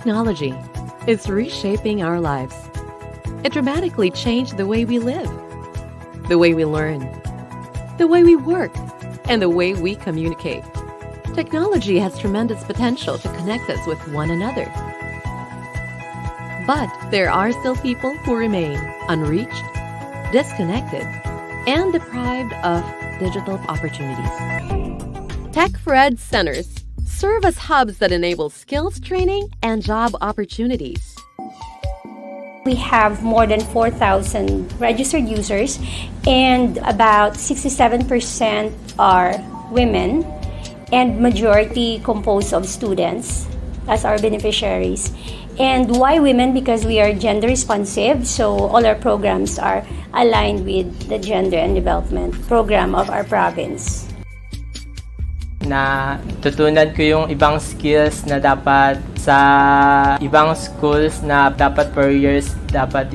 technology is reshaping our lives. It dramatically changed the way we live, the way we learn, the way we work, and the way we communicate. Technology has tremendous potential to connect us with one another. But there are still people who remain unreached, disconnected, and deprived of digital opportunities. Tech4ED centers serve as hubs that enable skills training and job opportunities. We have more than 4,000 registered users, and about 67% are women, and majority composed of students as our beneficiaries. And why women? Because we are gender responsive, so all our programs are aligned with the gender and development program of our province. Na tutunan ko yung ibang skills na dapat sa ibang schools na dapat 4 years dapat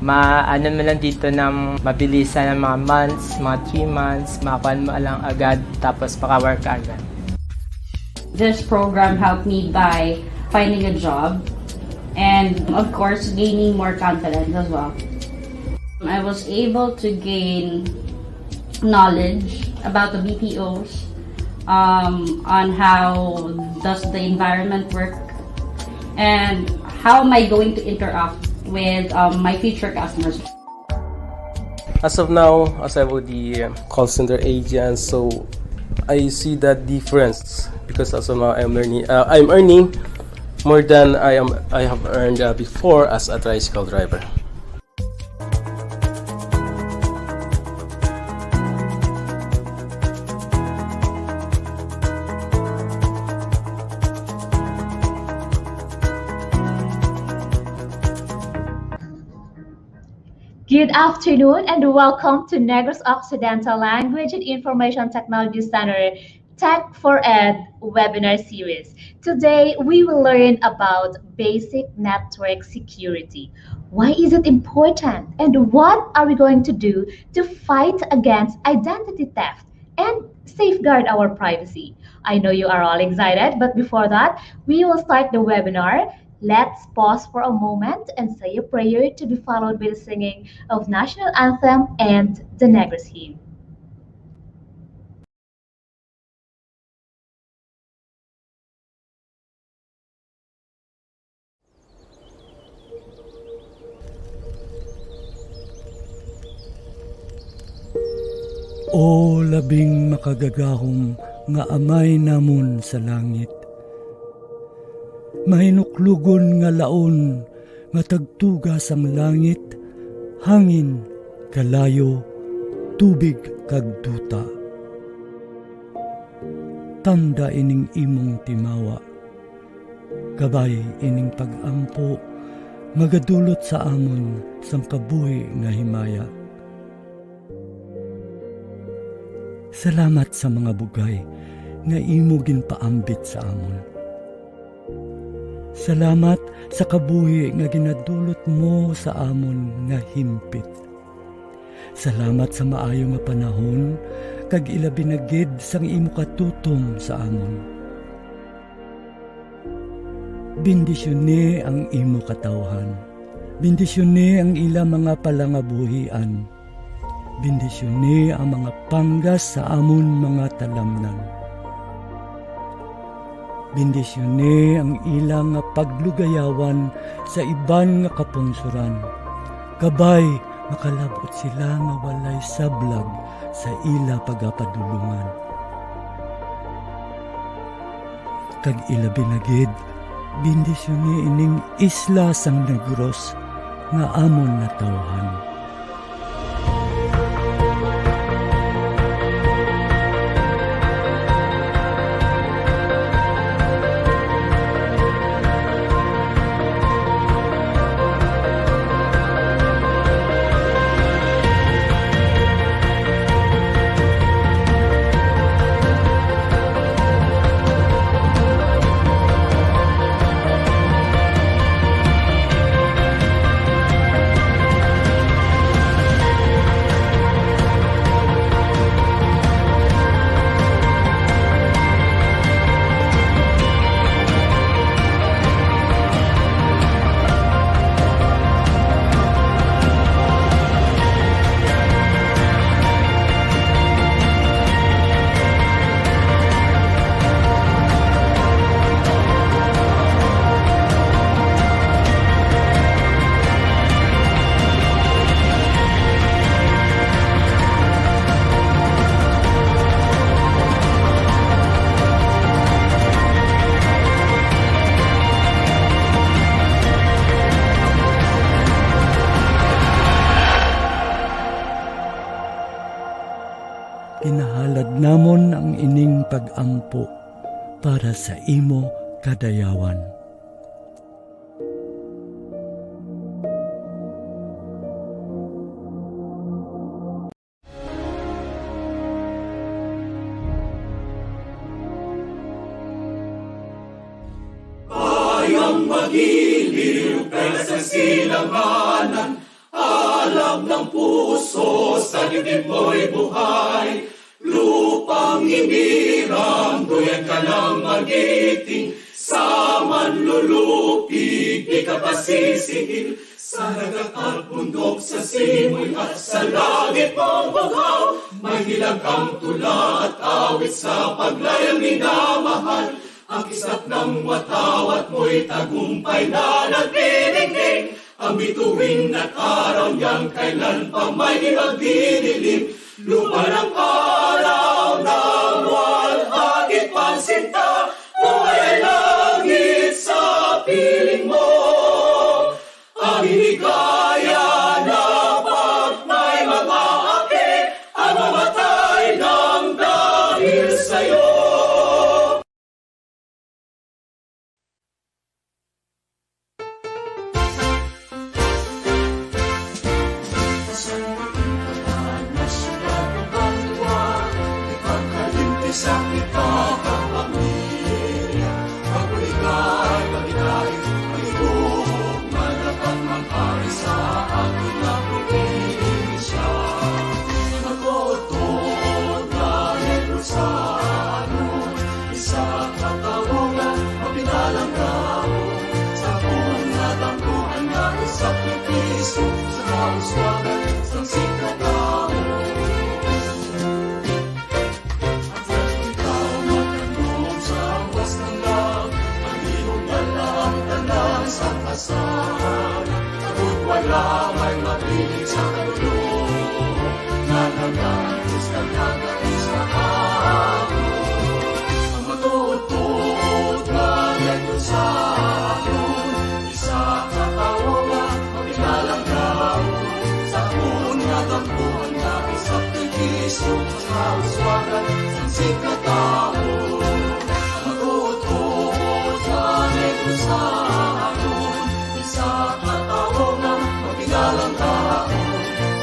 maano mo lang dito ng mabilisan ng mga months, mga 3 months, makakuha mo lang agad tapos maka-work agad. This program helped me by finding a job and of course gaining more confidence as well. I was able to gain knowledge about the BPOs, on how does the environment work and how am I going to interact with my future customers. As of now, as I would the call center agent, so I see that difference because as of now I'm earning more than I have earned before as a tricycle driver. Good afternoon and welcome to Negros Occidental Language and Information Technology Center Tech4ED Webinar Series. Today, we will learn about basic network security. Why is it important? And what are we going to do to fight against identity theft and safeguard our privacy? I know you are all excited, but before that, we will start the webinar. Let's pause for a moment and say a prayer to be followed by the singing of National Anthem and the Negros Hymn. O labing makagagahom nga amay namon sa langit, mahinuklugon nga laon nga tagtugas ang langit, hangin, kalayo, tubig kag duta. Tanda ining imong timawa, kabay ining pag-ampo, magadulot sa amon sang kabuhi nga himaya. Salamat sa mga bugay nga imo ginpaambit sa amon. Salamat sa kabuhi nga ginadulot mo sa amon nga himpit. Salamat sa maayo nga panahon kag ilabi na gid sang imo katutom sa amon. Bendisyone ang imo katawhan. Bendisyone ang ila mga palangabuhian. Bendisyone ang mga panggas sa amon mga talamnan. Bendisyone ang ilang nga paglugayawan sa iban nga kapungsuran. Kabay makalabot sila nga walay sablag sa ila pagapadulungan. Kag ila binagid, bendisyone ining isla sang Negros nga amon natawhan. halad namon ang ining pag-ampo para sa imo kadayawan. Bayang magiliw kay sa silanganan, alam ng puso sa dibdib mo'y buhay. Lupang imirang, duyan ka ng magiting, sa manlulupig, di ka pasisihil. Sa dagat at bundok, sa simoy at sa langit mong bughaw, may hilag ang tula at awit sa paglayang minamahal. Ang kisap ng watawat mo'y tagumpay na nagdinigdig. Ang bituin at araw niyang kailan pa may magdidilim. Lupa ng araw ng walhagit pansinta, buhay ay langit sa piling mo. Ang hinigaya na pag may mga api, ang mamatay ng dahil sa'yo. Sa kita kapamilya, pag-uligay, pag-igay, pag-ibog, malapat mag-ari sa ating na probinsya. Magotod na Negrosano, isa katawungan, mapinalang gamo, sa bunga tangguhan na isakripiso, sa kauswagan, sa sikatamo. Sa kasahan, abot wala may mapiling sa kalulong, nananagis ka nagais sa ako. Ang matutod na Negrosano, isa katawungan, mapinalang gamo, sa una dampuan na isakripiso, sa kauswagan, sa sikatao. Ang matutod na Negrosano, sa katawungan, mapinalang tao,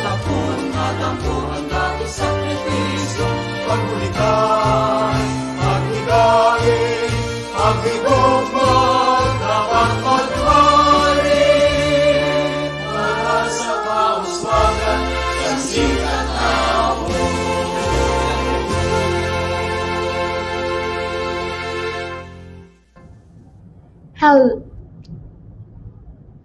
sa punadang buwan dati sakripisyo, pagbulikan, paghigain, paghibog mo, dapat maghari, para sa kauswagan, ng sikatao.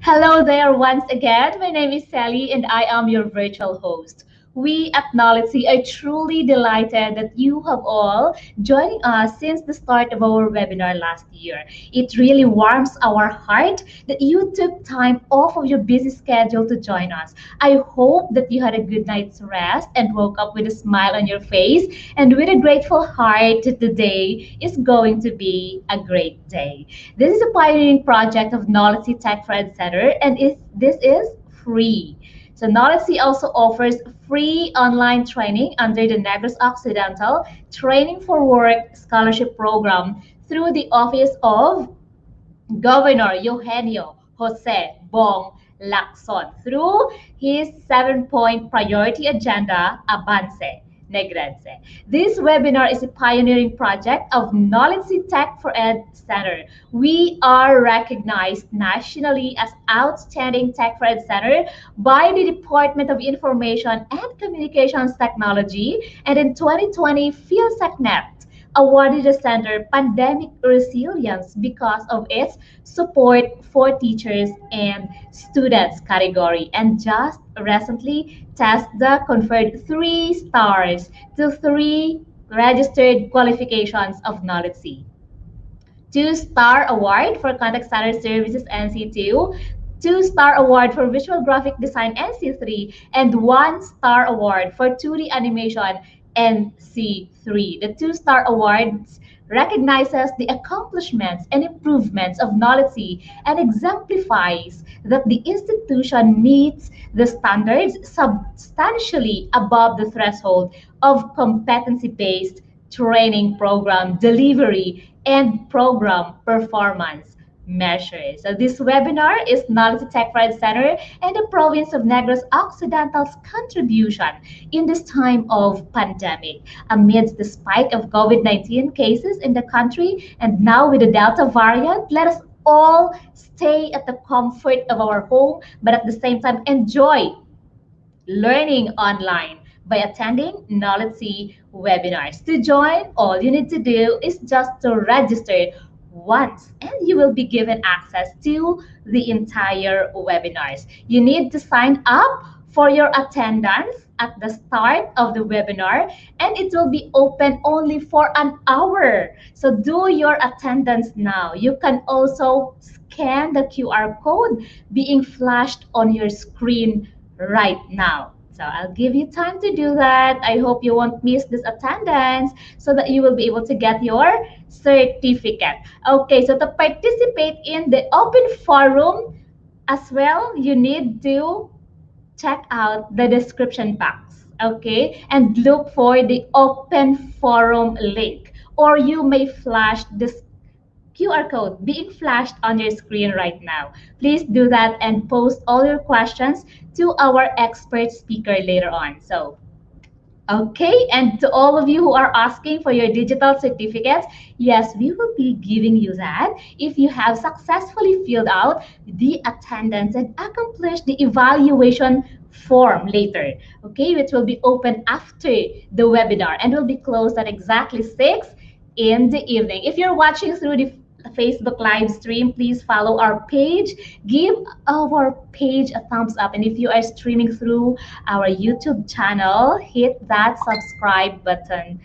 Hello there once again. My name is Sally and I am your virtual host. We at NOLITC are truly delighted that you have all joining us since the start of our webinar last year. It really warms our heart that you took time off of your busy schedule to join us. I hope that you had a good night's rest and woke up with a smile on your face and with a grateful heart that the day is going to be a great day. This is a pioneering project of NOLITC Tech4ED Center and this is free. So NOLITC also offers free online training under the Negros Occidental Training for Work Scholarship Program through the Office of Governor Eugenio Jose Bong Lacson through his 7-point priority agenda, Avance Negrense. This webinar is a pioneering project of NOLITC Tech4ED Center. We are recognized nationally as outstanding Tech4ED Center by the Department of Information and Communications Technology, and in 2020, PhilSecNet awarded the center Pandemic Resilience because of its support for teachers and students category. And just recently, TESDA conferred 3 stars to 3 registered qualifications of NOLITC. 2-star award for Contact Center Services NC2, 2-star award for Visual Graphic Design NC3, and 1-star award for 2D Animation NC3. The 2-star awards recognizes the accomplishments and improvements of NOLITC and exemplifies that the institution meets the standards substantially above the threshold of competency-based training program delivery and program performance measures. So this webinar is NOLITC Tech4ED Center and the Province of Negros Occidental's contribution in this time of pandemic. Amidst the spike of COVID-19 cases in the country and now with the Delta variant, let us all stay at the comfort of our home, but at the same time enjoy learning online by attending NOLITC webinars. To join, all you need to do is just to register once and you will be given access to the entire webinars. You need to sign up for your attendance at the start of the webinar and it will be open only for an hour. So do your attendance now. You can also scan the QR code being flashed on your screen right now. So I'll give you time to do that. I hope you won't miss this attendance so that you will be able to get your certificate. Okay, so to participate in the open forum as well, you need to check out the description box, okay? And look for the open forum link, or you may flash this QR code being flashed on your screen right now. Please do that and post all your questions to our expert speaker later on. So, okay, and to all of you who are asking for your digital certificates, yes, we will be giving you that if you have successfully filled out the attendance and accomplished the evaluation form later, okay, which will be open after the webinar and will be closed at exactly 6 in the evening. If you're watching through the Facebook live stream, please follow our page, give our page a thumbs up, and if you are streaming through our YouTube channel, hit that subscribe button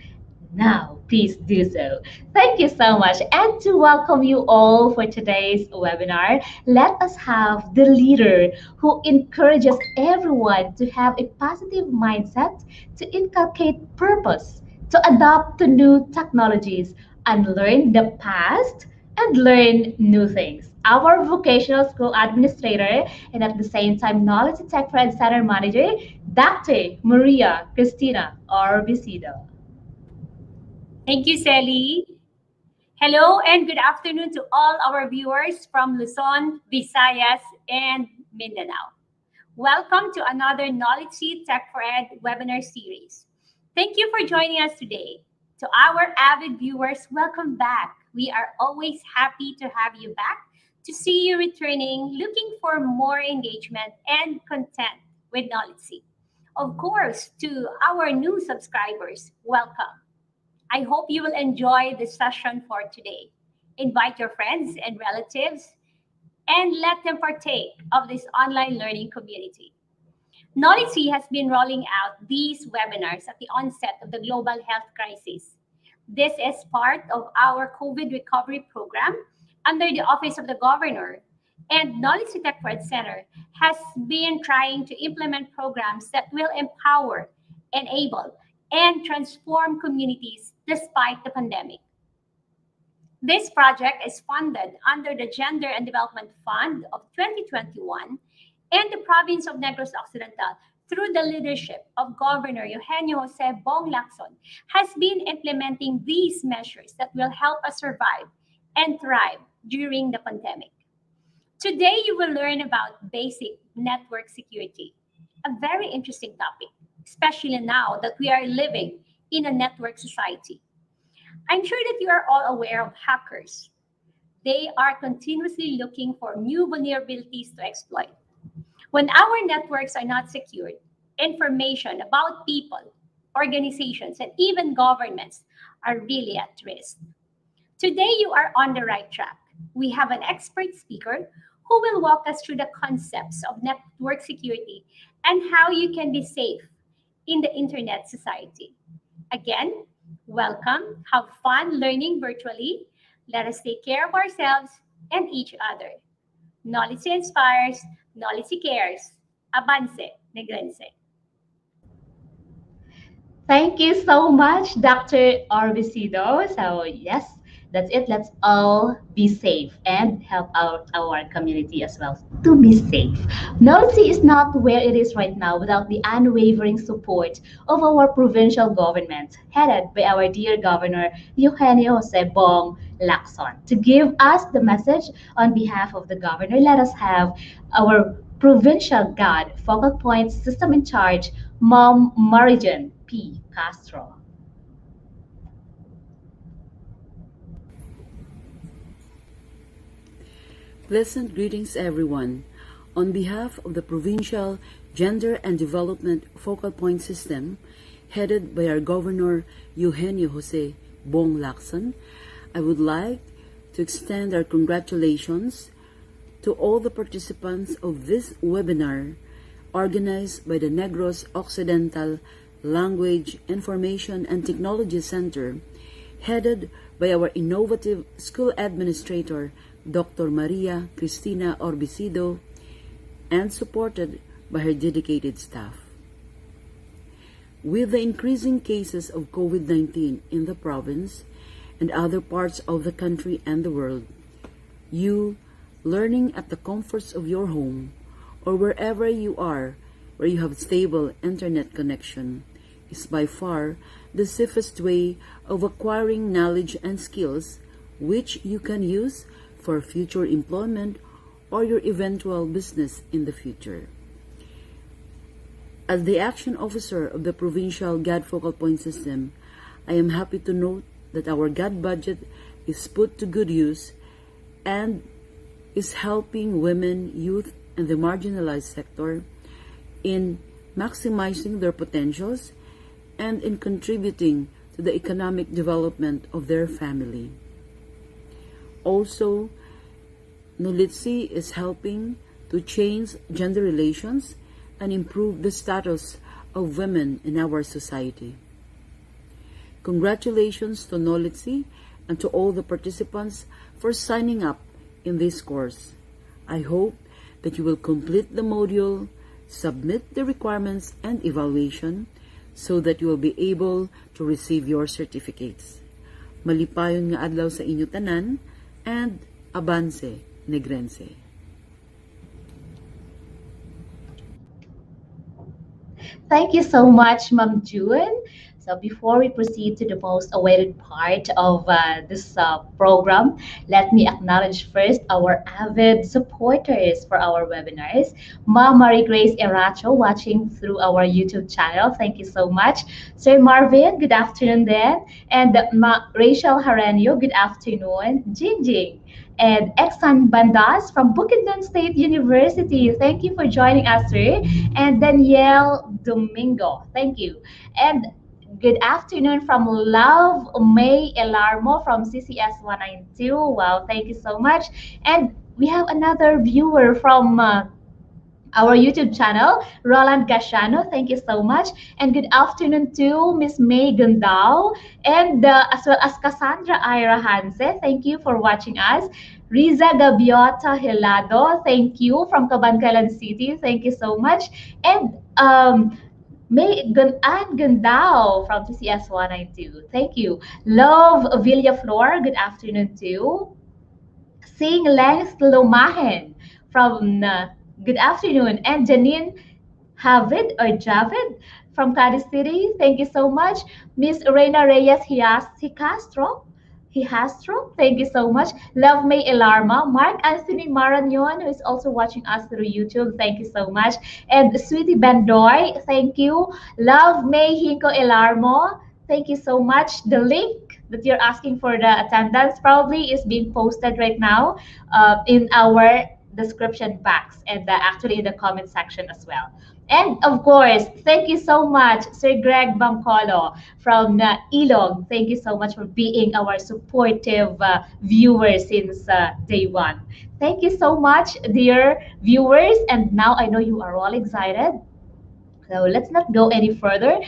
now. Please do so. Thank you so much. And to welcome you all for today's webinar, let us have the leader who encourages everyone to have a positive mindset, to inculcate purpose, to adapt to new technologies, and learn the past and learn new things. Our vocational school administrator and at the same time NOLITC Tech4ED Center Manager, Dr. Maria Cristina Orbisido. Thank you, Sally. Hello and good afternoon to all our viewers from Luzon, Visayas, and Mindanao. Welcome to another NOLITC Tech4ED Webinar Series. Thank you for joining us today. To our avid viewers, welcome back. We are always happy to have you back, to see you returning, looking for more engagement and content with NOLITC. Of course, to our new subscribers, welcome. I hope you will enjoy this session for today. Invite your friends and relatives and let them partake of this online learning community. NOLITC has been rolling out these webinars at the onset of the global health crisis. This is part of our COVID recovery program under the Office of the Governor, and NOLITC Tech4ED Center has been trying to implement programs that will empower, enable, and transform communities despite the pandemic. This project is funded under the Gender and Development Fund of 2021 and the Province of Negros Occidental through the leadership of Governor Eugenio Jose Bong Lacson has been implementing these measures that will help us survive and thrive during the pandemic. Today, you will learn about basic network security, a very interesting topic, especially now that we are living in a network society. I'm sure that you are all aware of hackers. They are continuously looking for new vulnerabilities to exploit. When our networks are not secured, information about people, organizations, and even governments are really at risk. Today, you are on the right track. We have an expert speaker who will walk us through the concepts of network security and how you can be safe in the internet society. Again, welcome. Have fun learning virtually. Let us take care of ourselves and each other. NOLITC inspires, NOLITC cares. Avance, Negrense. Thank you so much, Dr. Orbisido. So yes, That's it. Let's all be safe and help out our community as well to be safe. NOLITC is not where it is right now without the unwavering support of our provincial government, headed by our dear Governor Eugenio Jose Bong Lacson. To give us the message on behalf of the governor, let us have our provincial guide focal point system in charge, Mom Marijan P. Castro. Pleasant greetings, everyone. On behalf of the Provincial Gender and Development Focal Point System, headed by our Governor Eugenio Jose Bong Lacson, I would like to extend our congratulations to all the participants of this webinar organized by the Negros Occidental Language, Information and Technology Center, headed by our innovative school administrator, Dr. Maria Cristina Orbicido, and supported by her dedicated staff. With the increasing cases of COVID-19 in the province and other parts of the country and the world, you, learning at the comforts of your home or wherever you are where you have stable internet connection, is by far the safest way of acquiring knowledge and skills which you can use for future employment or your eventual business in the future. As the action officer of the Provincial GAD Focal Point System, I am happy to note that our GAD budget is put to good use and is helping women, youth, and the marginalized sector in maximizing their potentials and in contributing to the economic development of their family. Also, NOLITC is helping to change gender relations and improve the status of women in our society. Congratulations to NOLITC and to all the participants for signing up in this course. I hope that you will complete the module, submit the requirements and evaluation so that you will be able to receive your certificates. Malipayon nga adlaw sa inyo tanan, and Avance Negrense. Thank you so much, Ma'am June. So before we proceed to the most awaited part of this program, let me acknowledge first our avid supporters for our webinars. Ma Marie Grace Eracho watching through our YouTube channel. Thank you so much. Sir Marvin, good afternoon then. And Ma Rachel Harenio, good afternoon. Jingjing. And Exxon Bandas from Bukidnon State University. Thank you for joining us, sir. And Danielle Domingo. Thank you. And good afternoon from Love May Elarmo from CCS 192. Wow, thank you so much. And we have another viewer from our YouTube channel, Roland Gashano. Thank you so much. And good afternoon to Miss May Gandao and as well as Cassandra Ira Hanse. Thank you for watching us. Riza Gabiota Helado, thank you from Cabancalan City. Thank you so much. And May Ann Gandao from TCS 192. Thank you. Love Villaflor, good afternoon too. Sing Lengs Lomahen from good afternoon. And Janine Javid or Javid from Cadiz City. Thank you so much. Miss Reina Reyes Hicastro. Thank you so much. Love May Elarma. Mark Anthony Marañon, who is also watching us through YouTube. Thank you so much. And Sweetie Bandoy, thank you. Love May Hinko Elarmo. Thank you so much. The link that you're asking for the attendance probably is being posted right now in our description box and actually in the comment section as well. And of course, thank you so much, Sir Greg Bangcolo from Ilog. Thank you so much for being our supportive viewer since day one. Thank you so much, dear viewers. And now I know you are all excited. So let's not go any further.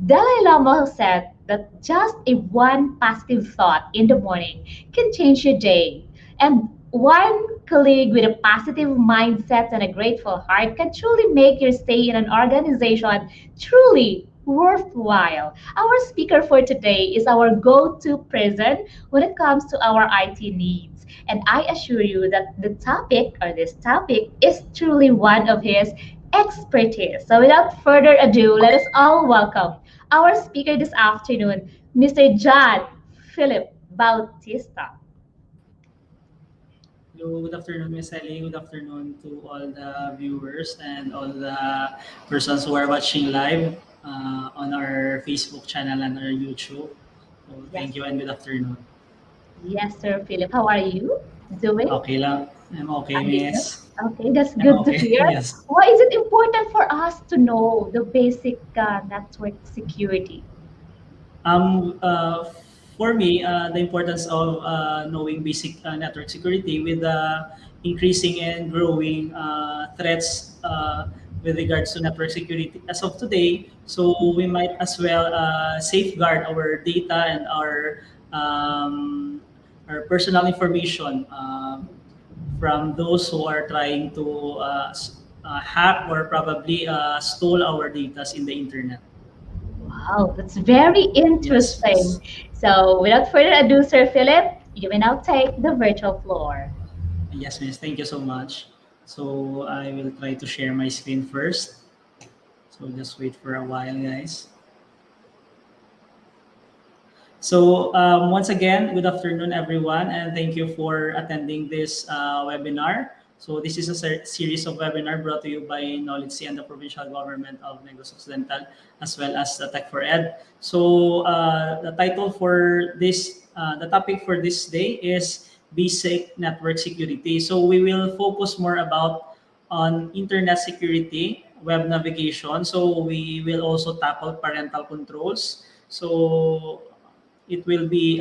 Dalai Lama said that just a one positive thought in the morning can change your day. And one colleague with a positive mindset and a grateful heart can truly make your stay in an organization truly worthwhile. Our speaker for today is our go-to person when it comes to our IT needs. And I assure you that the topic or this topic is truly one of his expertise. So without further ado, let us all welcome our speaker this afternoon, Mr. John Philip Bautista. Hello, good afternoon, Miss Ellie. Good afternoon to all the viewers and all the persons who are watching live on our Facebook channel and our YouTube. So, thank you and good afternoon. Yes, Sir Philip. How are you doing? Okay lang. I'm okay, Are you good? Miss. Okay, that's I'm good to okay. hear. Yes. Why is it important for us to know the basic network security? Um, uh, for me, the importance of knowing basic network security with the increasing and growing threats with regards to network security as of today. So we might as well safeguard our data and our personal information from those who are trying to hack or probably stole our data in the internet. Wow, that's very Yes, interesting. miss. So, without further ado, Sir Philip, you may now take the virtual floor. Yes, miss. Thank you so much. So I will try to share my screen first. So just wait for a while, guys. So once again, good afternoon, everyone, and thank you for attending this webinar. So this is a series of webinar brought to you by NOLITC and the Provincial Government of Negros Occidental, as well as the Tech4ED. So the title for this, the topic for this day is basic network security. So we will focus more about on internet security, web navigation. So we will also tackle parental controls. So it will be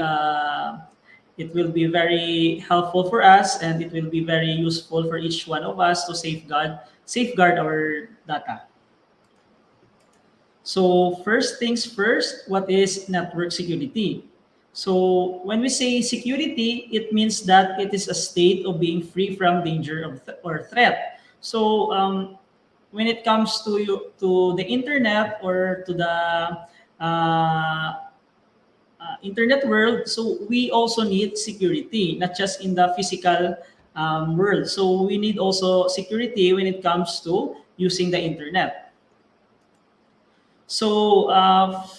very helpful for us, and it will be very useful for each one of us to safeguard our data. So first things first, what is network security? So when we say security, it means that it is a state of being free from danger or threat. So when it comes to the internet or to the internet world, so we also need security, not just in the physical world. So we need also security when it comes to using the internet. So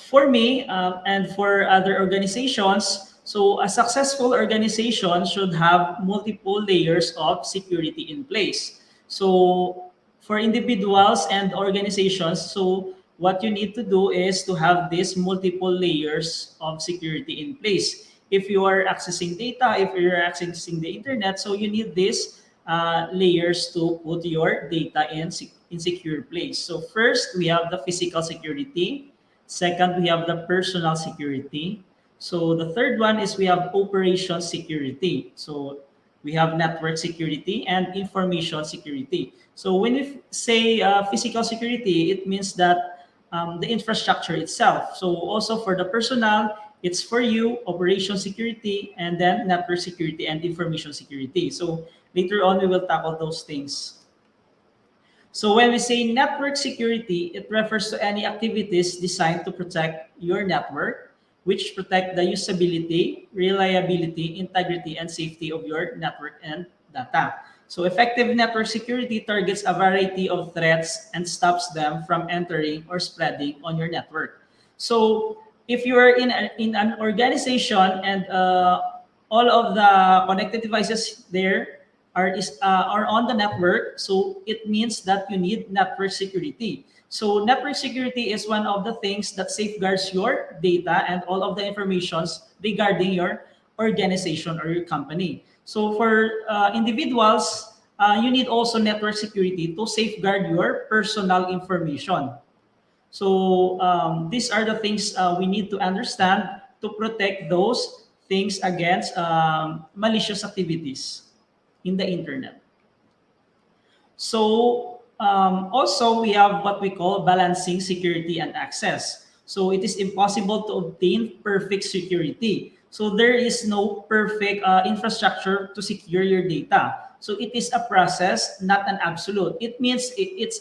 for me and for other organizations, so a successful organization should have multiple layers of security in place. So for individuals and organizations, so what you need to do is to have these multiple layers of security in place. If you are accessing data, if you're accessing the internet, so you need these layers to put your data in secure place. So first, we have the physical security. Second, we have the personal security. So the third one is we have operation security. So we have network security and information security. So when we say physical security, it means that the infrastructure itself. So also for the personnel, it's for you, operation security, and then network security and information security. So later on, we will tackle those things. So when we say network security, it refers to any activities designed to protect your network, which protect the usability, reliability, integrity, and safety of your network and data. So effective network security targets a variety of threats and stops them from entering or spreading on your network. So if you are in an organization and all of the connected devices there are on the network, so it means that you need network security. So network security is one of the things that safeguards your data and all of the informations regarding your organization or your company. So for individuals, you need also network security to safeguard your personal information. So these are the things we need to understand to protect those things against malicious activities in the internet. So also we have what we call balancing security and access. So it is impossible to obtain perfect security. So there is no perfect infrastructure to secure your data. So it is a process, not an absolute. It means it's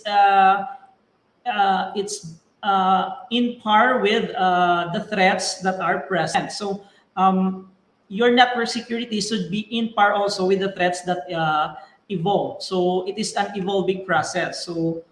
in par with the threats that are present. So your network security should be in par also with the threats that evolve. So it is an evolving process. So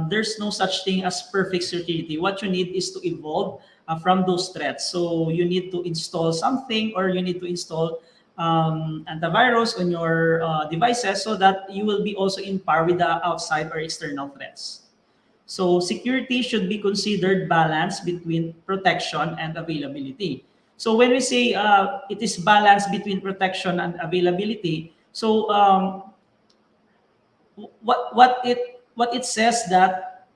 there's no such thing as perfect security. What you need is to evolve from those threats. So you need to install something, or you need to install antivirus on your devices so that you will be also in par with the outside or external threats. So security should be considered balanced between protection and availability. So when we say it is balanced between protection and availability, so what it says that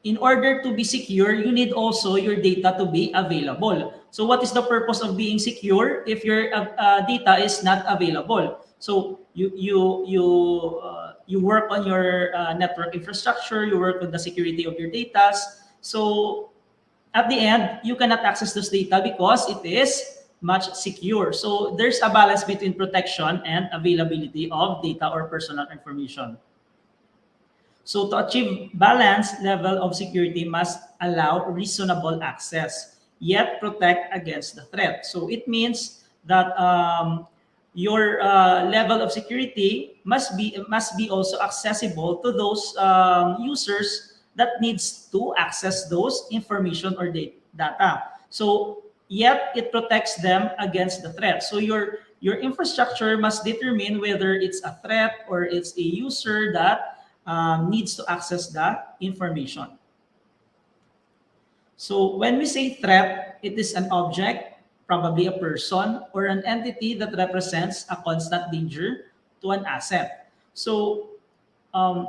in order to be secure, you need also your data to be available. So what is the purpose of being secure if your data is not available? So you work on your network infrastructure, you work on the security of your data. So at the end, you cannot access this data because it is much secure. So there's a balance between protection and availability of data or personal information. So to achieve balanced level of security must allow reasonable access, yet protect against the threat. So it means that your level of security must be also accessible to those users that needs to access those information or data. So yet it protects them against the threat. So your infrastructure must determine whether it's a threat or it's a user that needs to access that information. So when we say threat, it is an object, probably a person, or an entity that represents a constant danger to an asset. So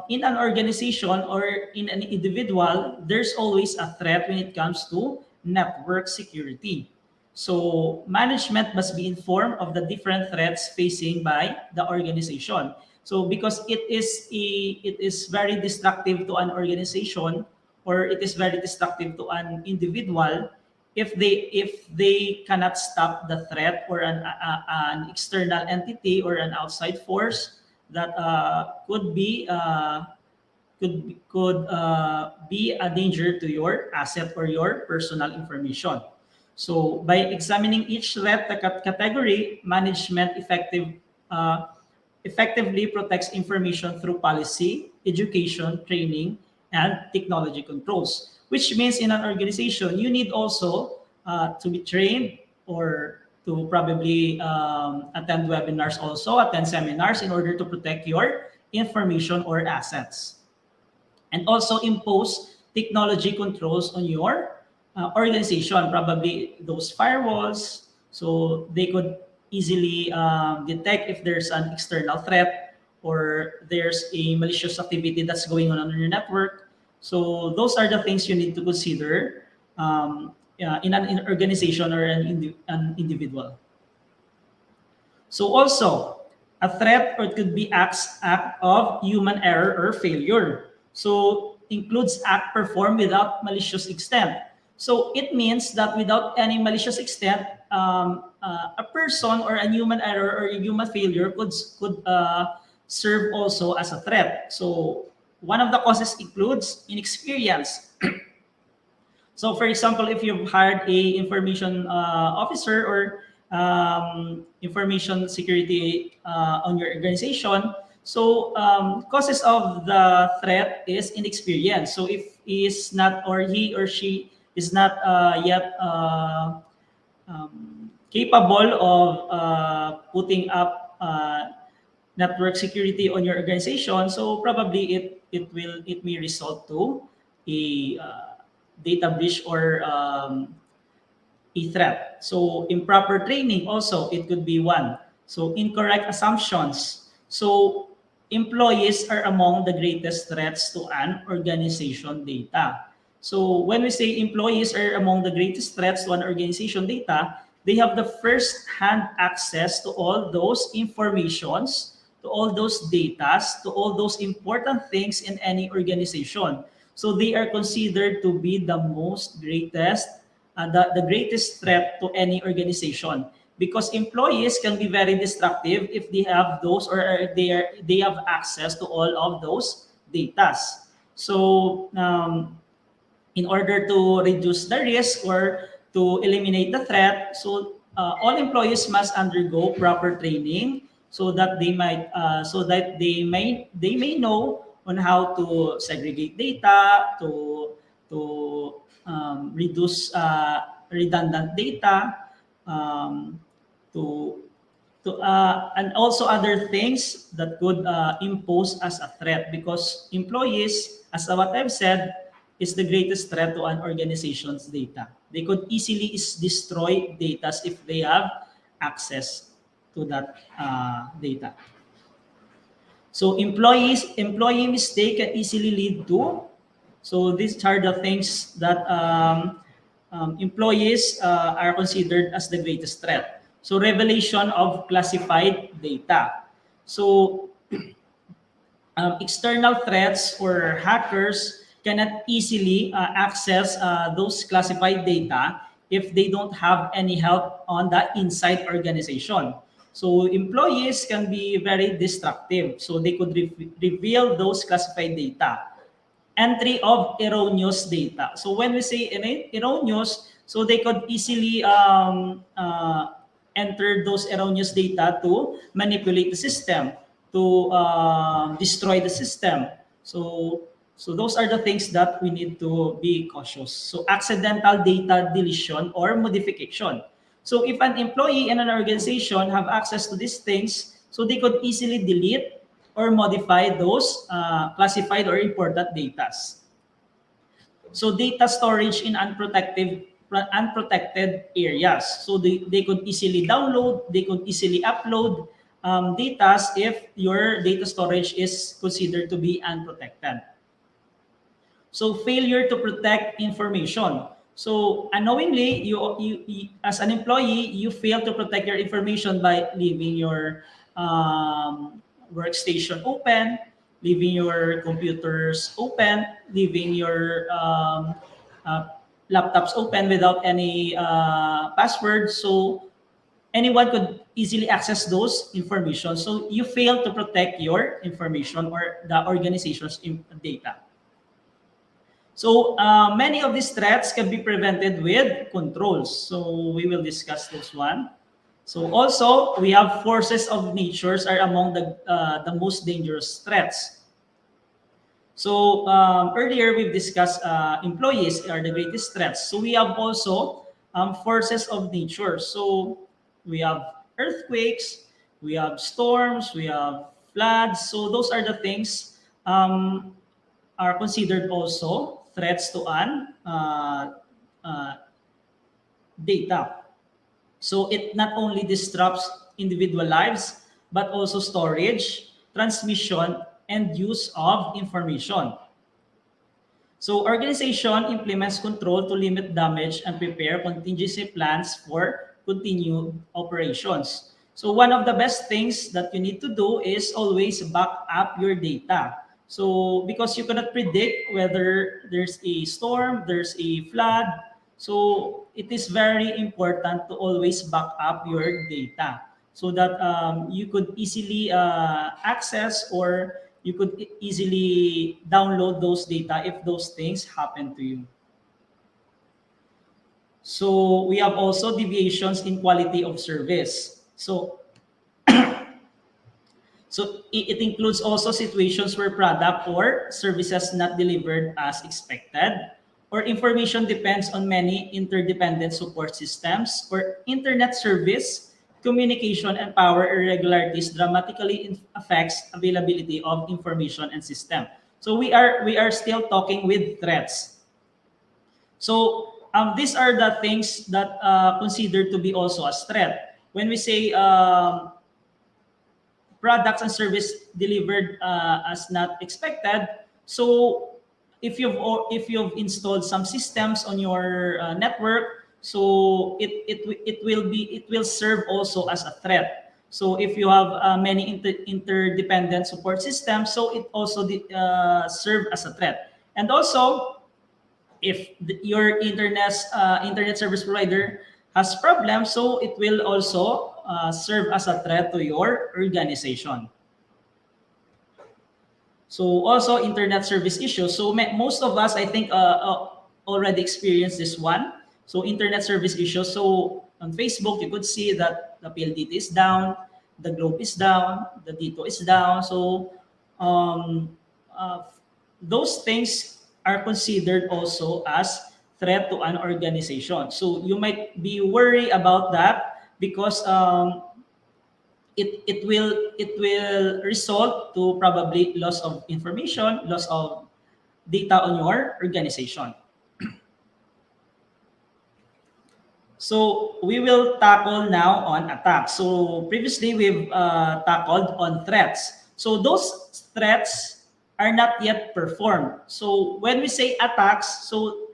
in an organization or in an individual, there's always a threat when it comes to network security. So management must be informed of the different threats facing by the organization. So because it is very destructive to an organization, or it is very destructive to an individual if they cannot stop the threat, or an external entity or an outside force that could be a danger to your asset or your personal information. So by examining each threat category, management effectively protects information through policy, education, training, and technology controls. Which means in an organization, you need also to be trained, or to probably attend webinars also, attend seminars in order to protect your information or assets. And also impose technology controls on your organization, probably those firewalls, so they could easily detect if there's an external threat or there's a malicious activity that's going on your network. So those are the things you need to consider in an organization or an individual. So also, a threat, or it could be act of human error or failure. So includes act performed without malicious intent. So it means that without any malicious intent, a person or a human error or a human failure could serve also as a threat. So one of the causes includes inexperience. So for example, if you've hired a information officer or information security on your organization, so causes of the threat is inexperience. So if he is not, or he or she is not yet capable of putting up network security on your organization, so probably it may result to a data breach or a threat. So improper training also, it could be one. So incorrect assumptions. So employees are among the greatest threats to an organization data. So when we say employees are among the greatest threats to an organization data, they have the first-hand access to all those informations, to all those data, to all those important things in any organization. So they are considered to be the most greatest, the greatest threat to any organization, because employees can be very destructive if they have those, or they have access to all of those data. So in order to reduce the risk or to eliminate the threat, so all employees must undergo proper training so that they may know on how to segregate data, to reduce redundant data, um, to and also other things that could impose as a threat, because employees, as what I've said, is the greatest threat to an organization's data. They could easily destroy data if they have access to that data. So employee mistake can easily lead to. So these are the things that employees are considered as the greatest threat. So revelation of classified data. So external threats or hackers cannot easily access those classified data if they don't have any help on the inside organization. So employees can be very destructive. So they could reveal those classified data. Entry of erroneous data. So when we say erroneous, so they could easily enter those erroneous data to manipulate the system, to destroy the system. So those are the things that we need to be cautious. So accidental data deletion or modification. So if an employee in an organization have access to these things, so they could easily delete or modify those classified or important data. So data storage in unprotected areas. So they could easily download, they could easily upload data if your data storage is considered to be unprotected. So failure to protect information. So unknowingly, you as an employee, you fail to protect your information by leaving your workstation open, leaving your computers open, leaving your laptops open without any password. So anyone could easily access those information. So you fail to protect your information or the organization's data. So many of these threats can be prevented with controls. So we will discuss this one. So also we have forces of nature are among the most dangerous threats. So earlier we've discussed employees are the greatest threats. So we have also forces of nature. So we have earthquakes, we have storms, we have floods. So those are the things are considered also threats to an data. So it not only disrupts individual lives, but also storage, transmission, and use of information. So organization implements control to limit damage and prepare contingency plans for continued operations. So one of the best things that you need to do is always back up your data. So because you cannot predict whether there's a storm, there's a flood, so it is very important to always back up your data so that you could easily access or you could easily download those data if those things happen to you. So we have also deviations in quality of service. So it includes also situations where product or services not delivered as expected, or information depends on many interdependent support systems, or internet service, communication, and power irregularities dramatically affects availability of information and system. So we are still talking with threats. So these are the things that considered to be also a threat. When we say products and service delivered as not expected. So if you've installed some systems on your network, so it will serve also as a threat. So if you have many interdependent support systems, so it also serve as a threat. And also, if your internet service provider has problems, so it will also serve as a threat to your organization. So also internet service issues. So most of us, I think, already experienced this one. So internet service issues. So on Facebook, you could see that the PLDT is down, the Globe is down, the Dito is down. So um, uh, those things are considered also as threat to an organization. So you might be worried about that because it will result to probably loss of information, loss of data on your organization. So we will tackle now on attacks. So previously we've tackled on threats. So those threats are not yet performed. So when we say attacks, so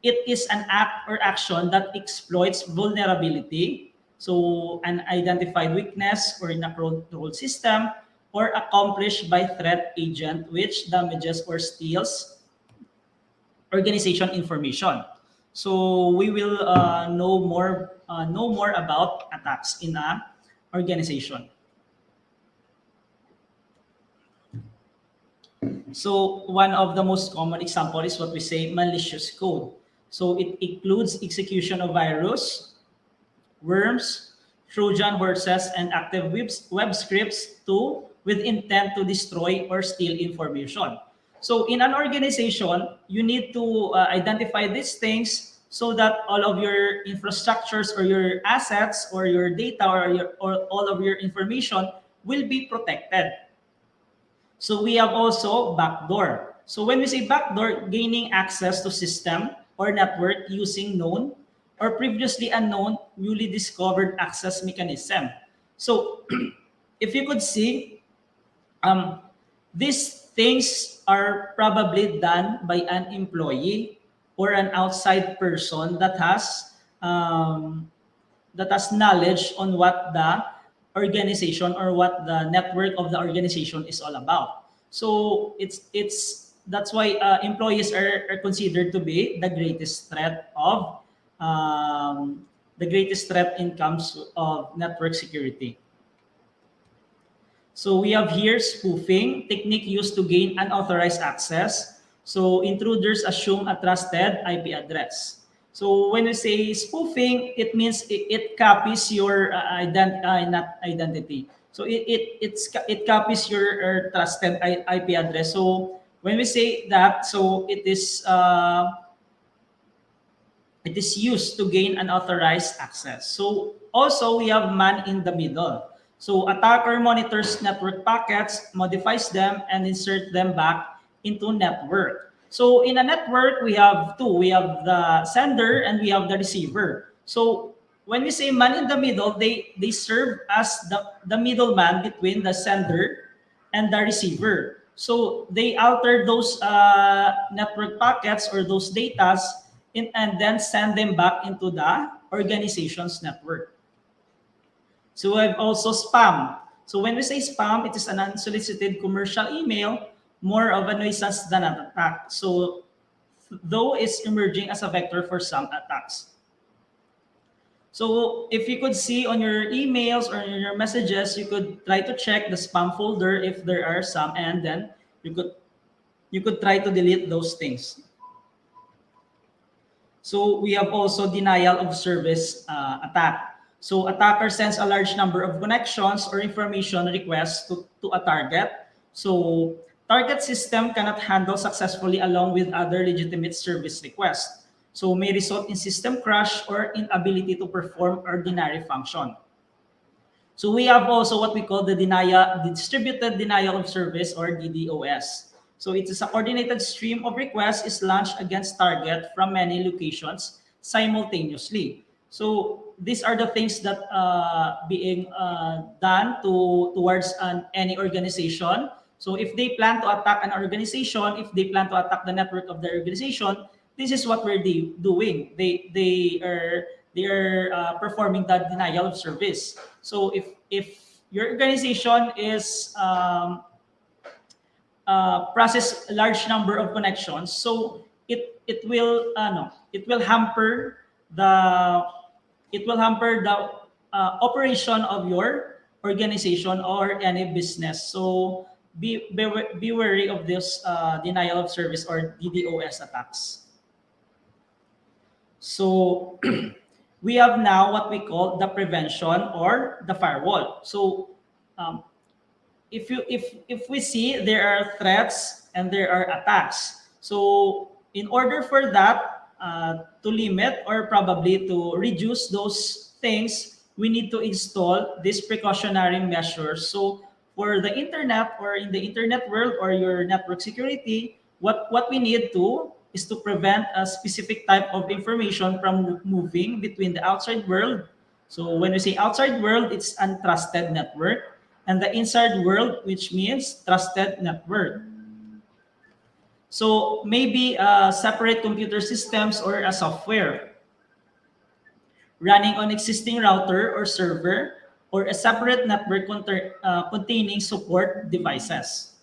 it is an act or action that exploits vulnerability, so an identified weakness or in a control system, or accomplished by threat agent which damages or steals organization information. So we will know more about attacks in a organization. So one of the most common example is what we say malicious code. So it includes execution of virus, worms, Trojan horses, and active web scripts to with intent to destroy or steal information. So in an organization, you need to identify these things so that all of your infrastructures or your assets or your data or all of your information will be protected. So we have also backdoor. So when we say backdoor, gaining access to system or network using known or previously unknown newly discovered access mechanism. So if you could see, these things are probably done by an employee or an outside person that has knowledge on what the organization or what the network of the organization is all about. So that's why employees are considered to be the greatest threat of in terms of network security. So we have here spoofing, technique used to gain unauthorized access. So intruders assume a trusted IP address. So when we say spoofing, it means it copies your not identity. So it copies your trusted IP address. So when we say that, so it is used to gain unauthorized access. So also we have man in the middle. So attacker monitors network packets, modifies them, and insert them back into network. So in a network, we have two. We have the sender and we have the receiver. So when we say man in the middle, they serve as the middleman between the sender and the receiver. So they alter those network packets or those datas and then send them back into the organization's network. So we have also spam. So when we say spam, it is an unsolicited commercial email, more of a nuisance than an attack. So though it's emerging as a vector for some attacks. So if you could see on your emails or in your messages, you could try to check the spam folder if there are some, and then you could try to delete those things. So we have also denial of service attack. So attacker sends a large number of connections or information requests to a target. So target system cannot handle successfully along with other legitimate service requests. So may result in system crash or inability to perform ordinary function. So we have also what we call the distributed denial of service or DDoS. So it is a coordinated stream of requests is launched against target from many locations simultaneously. So these are the things that being done towards any organization. So if they plan to attack an organization, if they plan to attack the network of the organization, this is what we're doing. They are performing that denial of service. So if your organization is process a large number of connections, so it will hamper the operation of your organization or any business. So be wary of this denial of service or DDoS attacks. So we have now what we call the prevention or the firewall. So if we see there are threats and there are attacks, so in order for that to limit or probably to reduce those things, we need to install these precautionary measures. So for the internet or in the internet world or your network security, what we need to is to prevent a specific type of information from moving between the outside world. So when we say outside world, it's untrusted network, and the inside world, which means trusted network. So maybe separate computer systems or a software running on existing router or server, or a separate network containing support devices.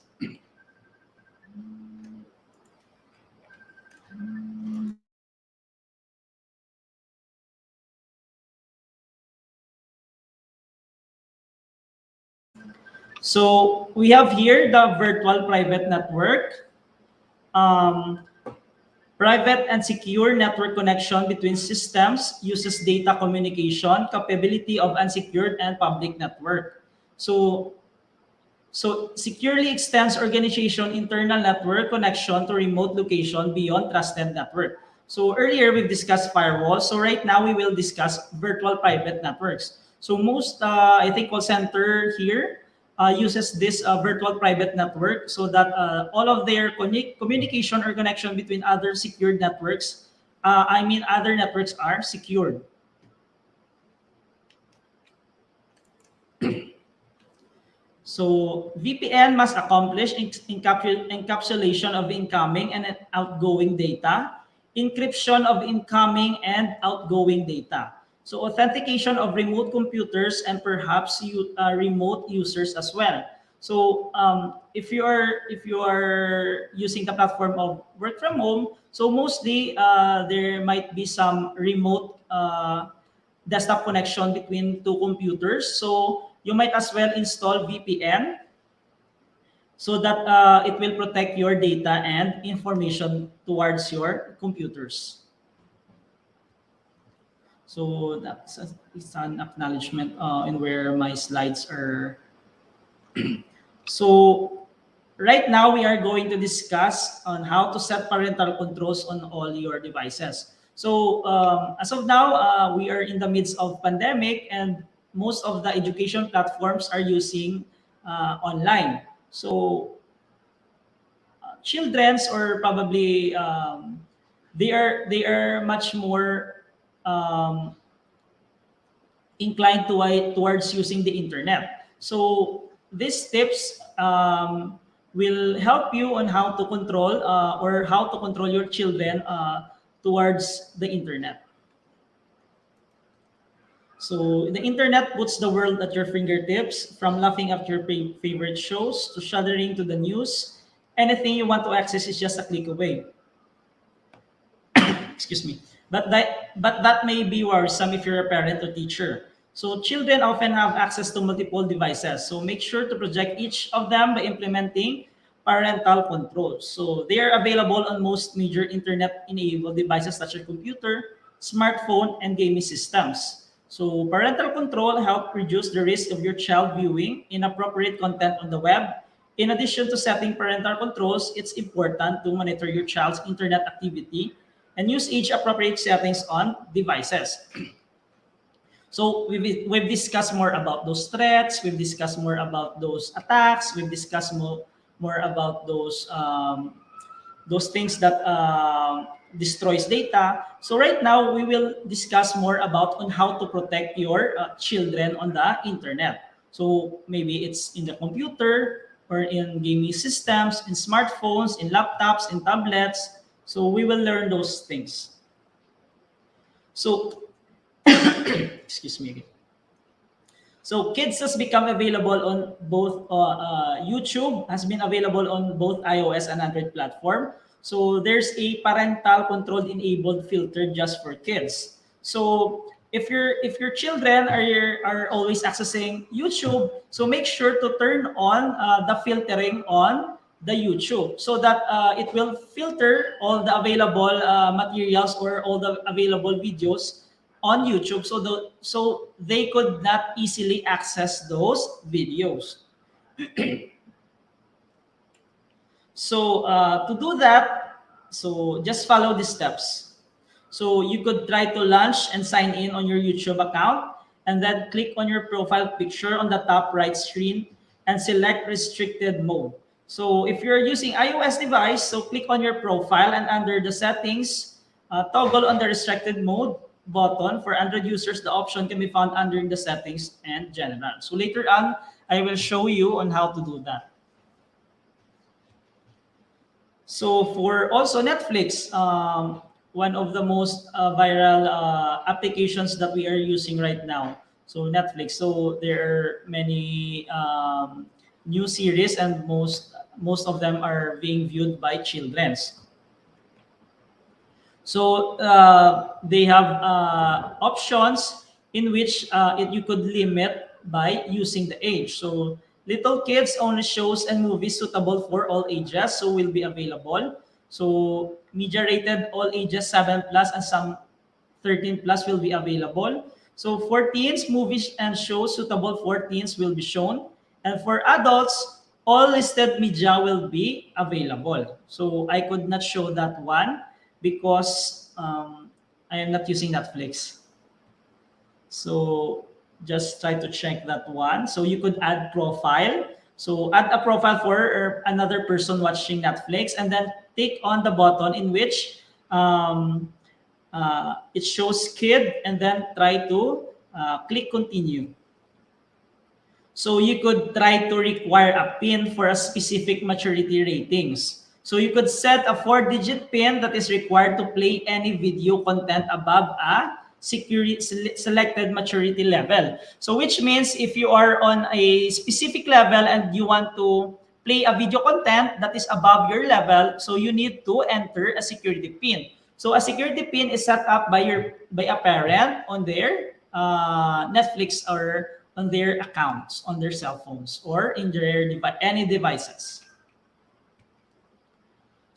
So we have here the virtual private network. Private and secure network connection between systems uses data communication capability of unsecured and public network. So securely extends organization internal network connection to remote location beyond trusted network. So earlier we've discussed firewalls. So right now we will discuss virtual private networks. So most, I think, call center here uses this virtual private network so that all of their communication or connection between other secured networks, other networks are secured. So VPN must accomplish encapsulation of incoming and outgoing data, encryption of incoming and outgoing data. So authentication of remote computers and perhaps remote users as well. So if you are using the platform of work from home, so mostly there might be some remote desktop connection between two computers. So you might as well install VPN so that it will protect your data and information towards your computers. So that's an acknowledgement in where my slides are. So right now we are going to discuss on how to set parental controls on all your devices. So as of now, we are in the midst of pandemic and most of the education platforms are using online. So children's or probably they are much more inclined towards using the internet. So these tips will help you on how to control or how to control your children towards the internet. So the internet puts the world at your fingertips, from laughing at your favorite shows to shuddering to the news. Anything you want to access is just a click away. Excuse me. But that may be worrisome if you're a parent or teacher. So children often have access to multiple devices. So make sure to project each of them by implementing parental controls. So they are available on most major internet-enabled devices such as computer, smartphone, and gaming systems. So parental control helps reduce the risk of your child viewing inappropriate content on the web. In addition to setting parental controls, it's important to monitor your child's internet activity and use age-appropriate settings on devices. So we've discussed more about those threats, we've discussed more about those attacks, we've discussed more about those things that destroys data. So right now, we will discuss more about on how to protect your children on the internet. So maybe it's in the computer or in gaming systems, in smartphones, in laptops, in tablets. So we will learn those things. So, excuse me. So Kids has become available on both, YouTube has been available on both iOS and Android platform. So there's a parental control enabled filter just for kids. So if your children are always accessing YouTube, so make sure to turn on the filtering on the YouTube so that it will filter all the available materials or all the available videos on YouTube, so they could not easily access those videos. So to do that, so just follow these steps. So you could try to launch and sign in on your YouTube account, and then click on your profile picture on the top right screen and select restricted mode. So if you're using iOS device, so click on your profile and under the settings, toggle on the restricted mode button. For Android users, the option can be found under the settings and general. So later on, I will show you on how to do that. So for also Netflix, one of the most viral applications that we are using right now. So Netflix. So there are many new series, and most of them are being viewed by children. So they have options in which you could limit by using the age. So little kids only shows and movies suitable for all ages, so will be available. So media rated all ages 7+ and some 13+ will be available. So for teens, movies and shows suitable for teens will be shown. And for adults, all listed media will be available. So I could not show that one because I am not using Netflix. So just try to check that one. So you could add profile. So add a profile for another person watching Netflix, and then click on the button in which it shows kid, and then try to click continue. So you could try to require a PIN for a specific maturity ratings. So you could set a 4-digit PIN that is required to play any video content above a selected maturity level. So which means if you are on a specific level and you want to play a video content that is above your level, so you need to enter a security PIN. So a security PIN is set up by a parent on their Netflix or on their accounts, on their cell phones, or in their any devices.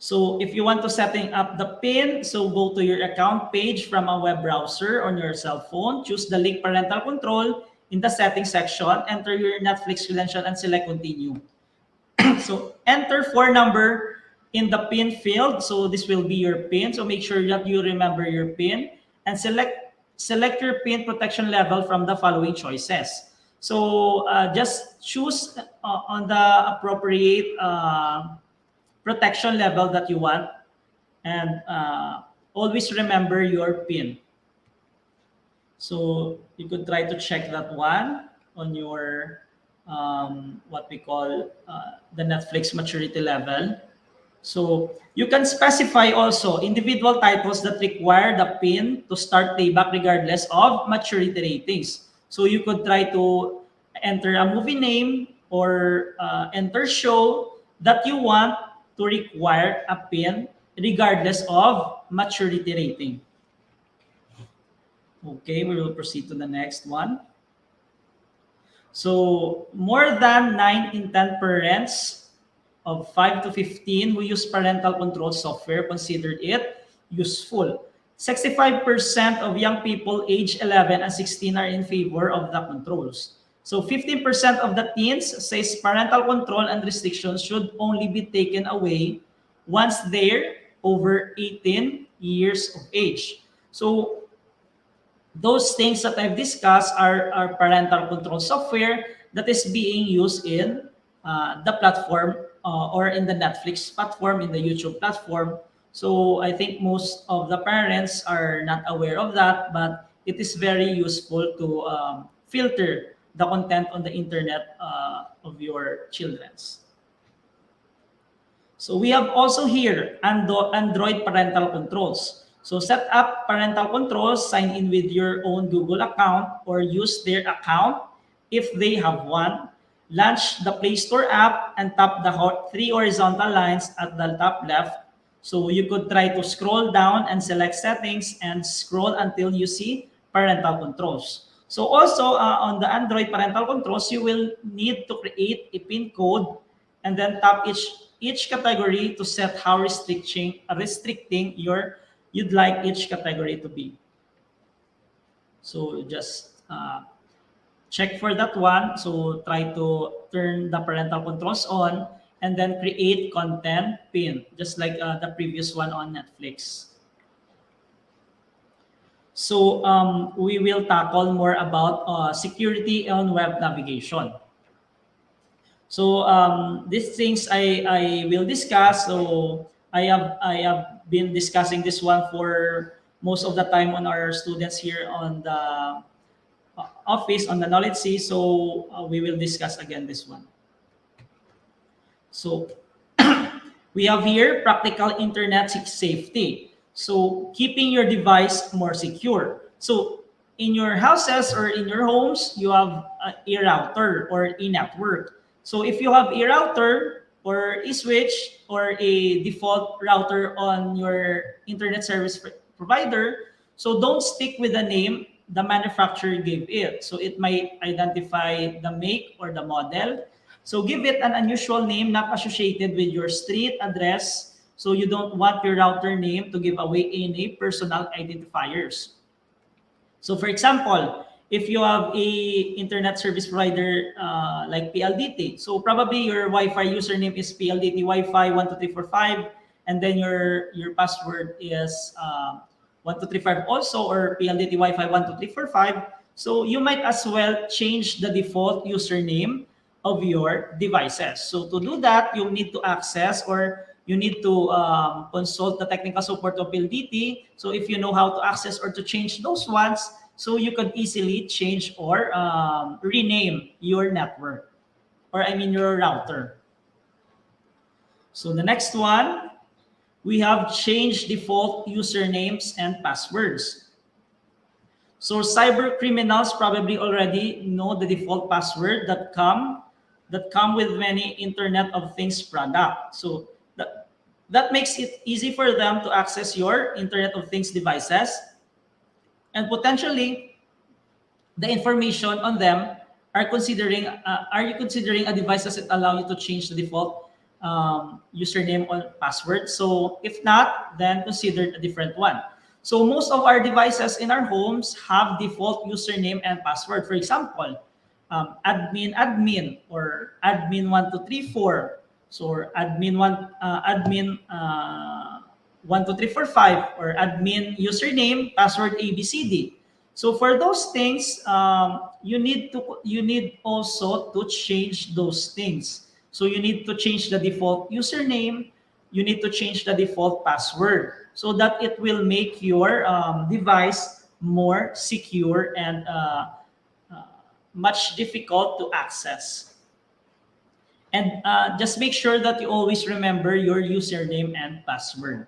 So if you want to setting up the PIN, so go to your account page from a web browser on your cell phone, choose the link parental control in the settings section, enter your Netflix credential and select continue. So enter 4 number in the PIN field. So this will be your PIN. So make sure that you remember your PIN and select your PIN protection level from the following choices. So just choose on the appropriate protection level that you want, and always remember your PIN. So you could try to check that one on your what we call the Netflix maturity level. So you can specify also individual titles that require the PIN to start playback regardless of maturity ratings. So you could try to enter a movie name or enter show that you want to require a PIN regardless of maturity rating. Okay, we will proceed to the next one. So more than 9 in 10 parents of 5 to 15 who use parental control software considered it useful. 65% of young people aged 11 and 16 are in favor of the controls. So 15% of the teens says parental control and restrictions should only be taken away once they're over 18 years of age. So those things that I've discussed are parental control software that is being used in the platform or in the Netflix platform, in the YouTube platform. So I think most of the parents are not aware of that, but it is very useful to filter the content on the internet of your children's. So we have also here Android parental controls. So set up parental controls, sign in with your own Google account or use their account if they have one. Launch the Play Store app and tap the 3 horizontal lines at the top left. So you could try to scroll down and select settings and scroll until you see parental controls. So also on the Android parental controls, you will need to create a PIN code and then tap each category to set how restricting you'd like each category to be. So just check for that one. So try to turn the parental controls on and then create content pin, just like the previous one on Netflix. So we will tackle more about security on web navigation. So these things I will discuss. So I have been discussing this one for most of the time on our students here on the office on the NOLITC. So we will discuss again this one. So we have here practical internet safety. So keeping your device more secure. So in your houses or in your homes, you have a router or a network. So if you have a router or a switch or a default router on your internet service provider, so don't stick with the name the manufacturer gave it. So it might identify the make or the model. So give it an unusual name not associated with your street address. So you don't want your router name to give away any personal identifiers. So for example, if you have a internet service provider like PLDT, so probably your Wi-Fi username is PLDT Wi-Fi 12345, and then your password is 1235 also, or PLDT Wi-Fi 12345. So you might as well change the default username of your devices. So to do that, you need to access or you need to consult the technical support of PLDT. So if you know how to access or to change those ones, so you can easily change or rename your network, or I mean your router. So the next one, we have changed default usernames and passwords. So cyber criminals probably already know the default password that come with many Internet of Things product. So that makes it easy for them to access your Internet of Things devices, and potentially the information on them are you considering a device that allow you to change the default username or password? So if not, then consider a different one. So most of our devices in our homes have default username and password. For example, admin or admin1234, so admin 12345, or admin username, password ABCD. So for those things, you need also to change those things. So you need to change the default username, you need to change the default password, so that it will make your device more secure and much difficult to access. And just make sure that you always remember your username and password.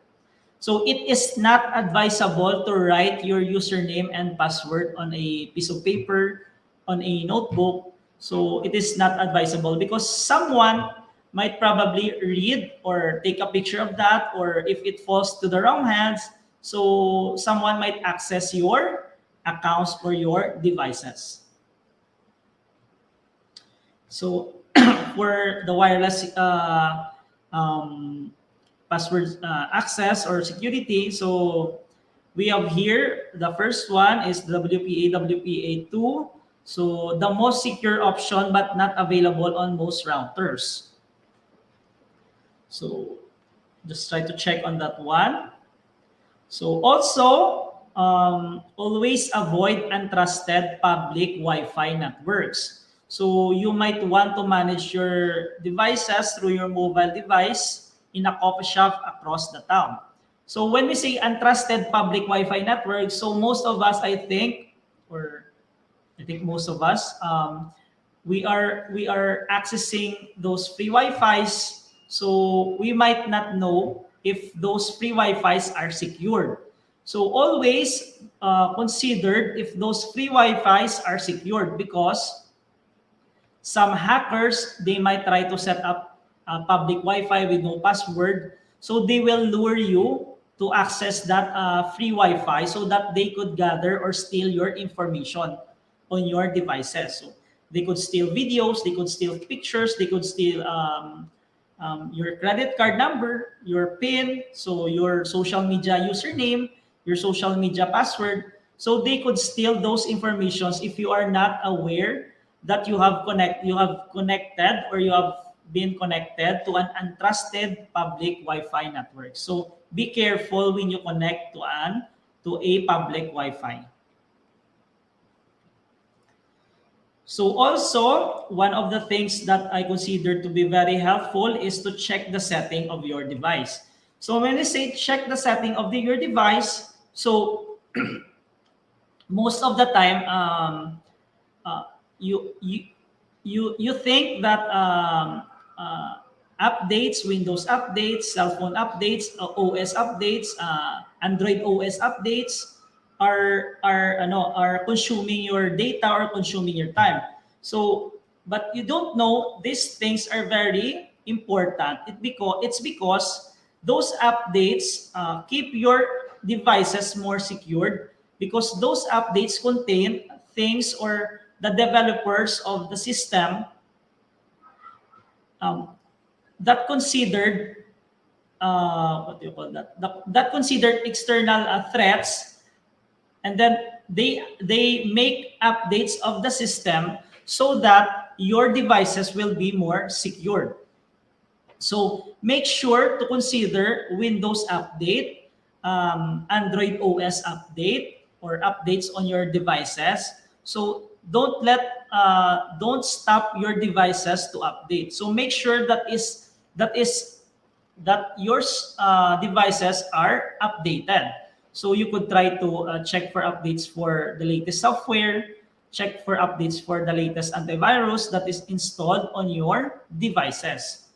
So it is not advisable to write your username and password on a piece of paper, on a notebook. So it is not advisable because someone might probably read or take a picture of that, or if it falls to the wrong hands, so someone might access your accounts or your devices. So for the wireless password access or security, so we have here, the first one is WPA2. So the most secure option but not available on most routers. So just try to check on that one. So also, always avoid untrusted public Wi-Fi networks. So you might want to manage your devices through your mobile device in a coffee shop across the town. So when we say untrusted public Wi-Fi networks, so most of us, I think most of us, we are accessing those free Wi-Fis. So we might not know if those free Wi-Fis are secured. So always consider if those free Wi-Fis are secured, because some hackers, they might try to set up a public Wi-Fi with no password. So they will lure you to access that free Wi-Fi so that they could gather or steal your information on your devices. So they could steal videos, they could steal pictures, they could steal your credit card number, your PIN, so your social media username, your social media password. So they could steal those informations if you are not aware that you have connected or you have been connected to an untrusted public Wi-Fi network. So be careful when you connect to a public Wi-Fi. So also, one of the things that I consider to be very helpful is to check the setting of your device. So when I say check the setting of your device, so most of the time, you think that updates, Windows updates, cell phone updates, OS updates, Android OS updates are consuming your data or consuming your time. So, but you don't know these things are very important. It's because those updates keep your devices more secured, because those updates contain things or the developers of the system that considered what do you call that? That considered external threats, and then they make updates of the system so that your devices will be more secured. So make sure to consider Windows update, Android OS update, or updates on your devices. So don't stop your devices to update. So make sure that your devices are updated. So you could try to check for updates for the latest software, check for updates for the latest antivirus that is installed on your devices.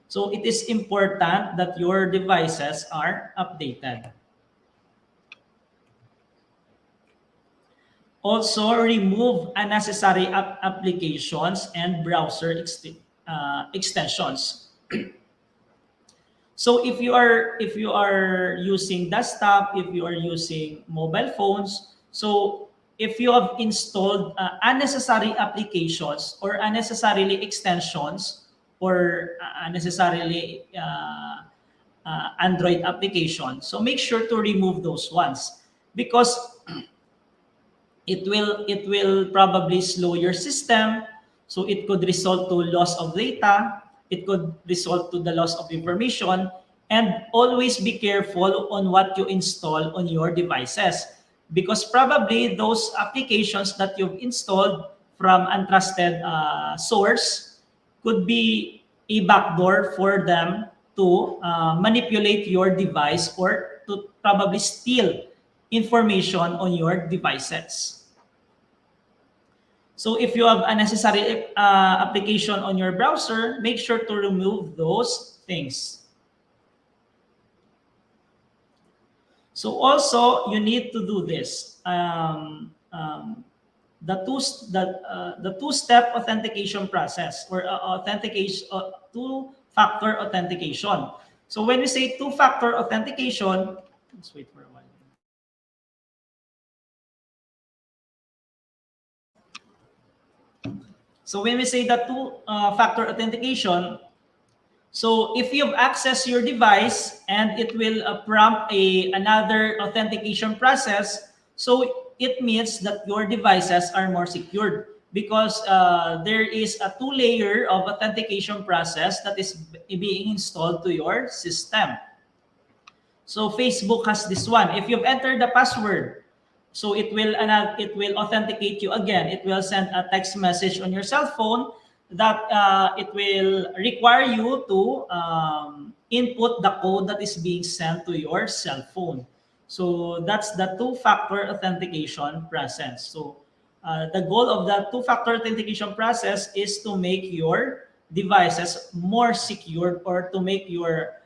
So it is important that your devices are updated. Also, remove unnecessary applications and browser extensions. So if you are using desktop, if you are using mobile phones, so if you have installed unnecessary applications or unnecessarily extensions or unnecessarily Android applications, so make sure to remove those ones, because it will probably slow your system. So it could result to loss of data, it could result to the loss of information. And always be careful on what you install on your devices, because probably those applications that you've installed from untrusted source could be a backdoor for them to manipulate your device or to probably steal information on your devices. So if you have unnecessary application on your browser, make sure to remove those things. So also the need to do this. The two-step authentication process, or two-factor authentication. So when we say two-factor authentication, let's wait for a while. So when we say that two-factor authentication, so if you've accessed your device and it will prompt another authentication process, so it means that your devices are more secured, because there is a two-layer of authentication process that is being installed to your system. So Facebook has this one. If you've entered the password, so it will authenticate you again. It will send a text message on your cell phone that it will require you to input the code that is being sent to your cell phone. So that's the two-factor authentication process. So the goal of the two-factor authentication process is to make your devices more secured, or to make your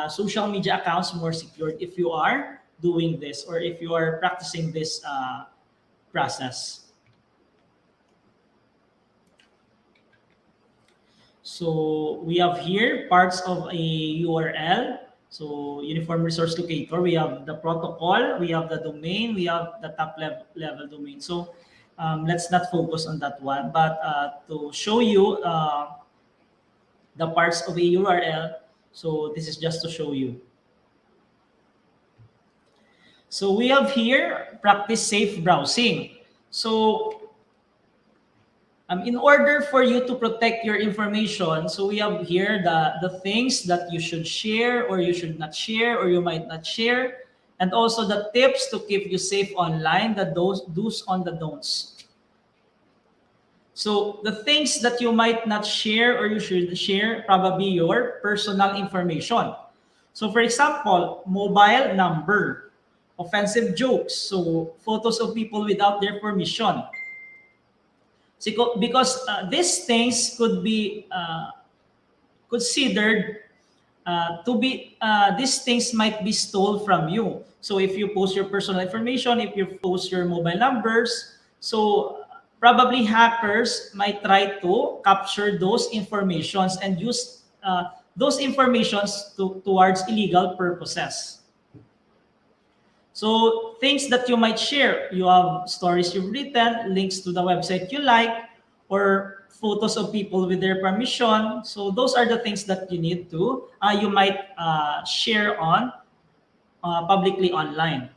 social media accounts more secured if you are doing this, or if you are practicing this process. So we have here parts of a URL. So Uniform Resource Locator, we have the protocol, we have the domain, we have the top level domain. So let's not focus on that one, but to show you the parts of a URL, so this is just to show you. So we have here practice safe browsing. So in order for you to protect your information, so we have here the things that you should share or you should not share or you might not share, and also the tips to keep you safe online, the do's and the don'ts. So the things that you might not share or you should share, probably your personal information. So for example, mobile number, offensive jokes, so photos of people without their permission. Because these things could be considered to be, these things might be stolen from you. So if you post your personal information, if you post your mobile numbers, so probably hackers might try to capture those informations and use those informations towards illegal purposes. So things that you might share, you have stories you've written, links to the website you like, or photos of people with their permission. So those are the things that you need to, you might share on publicly online.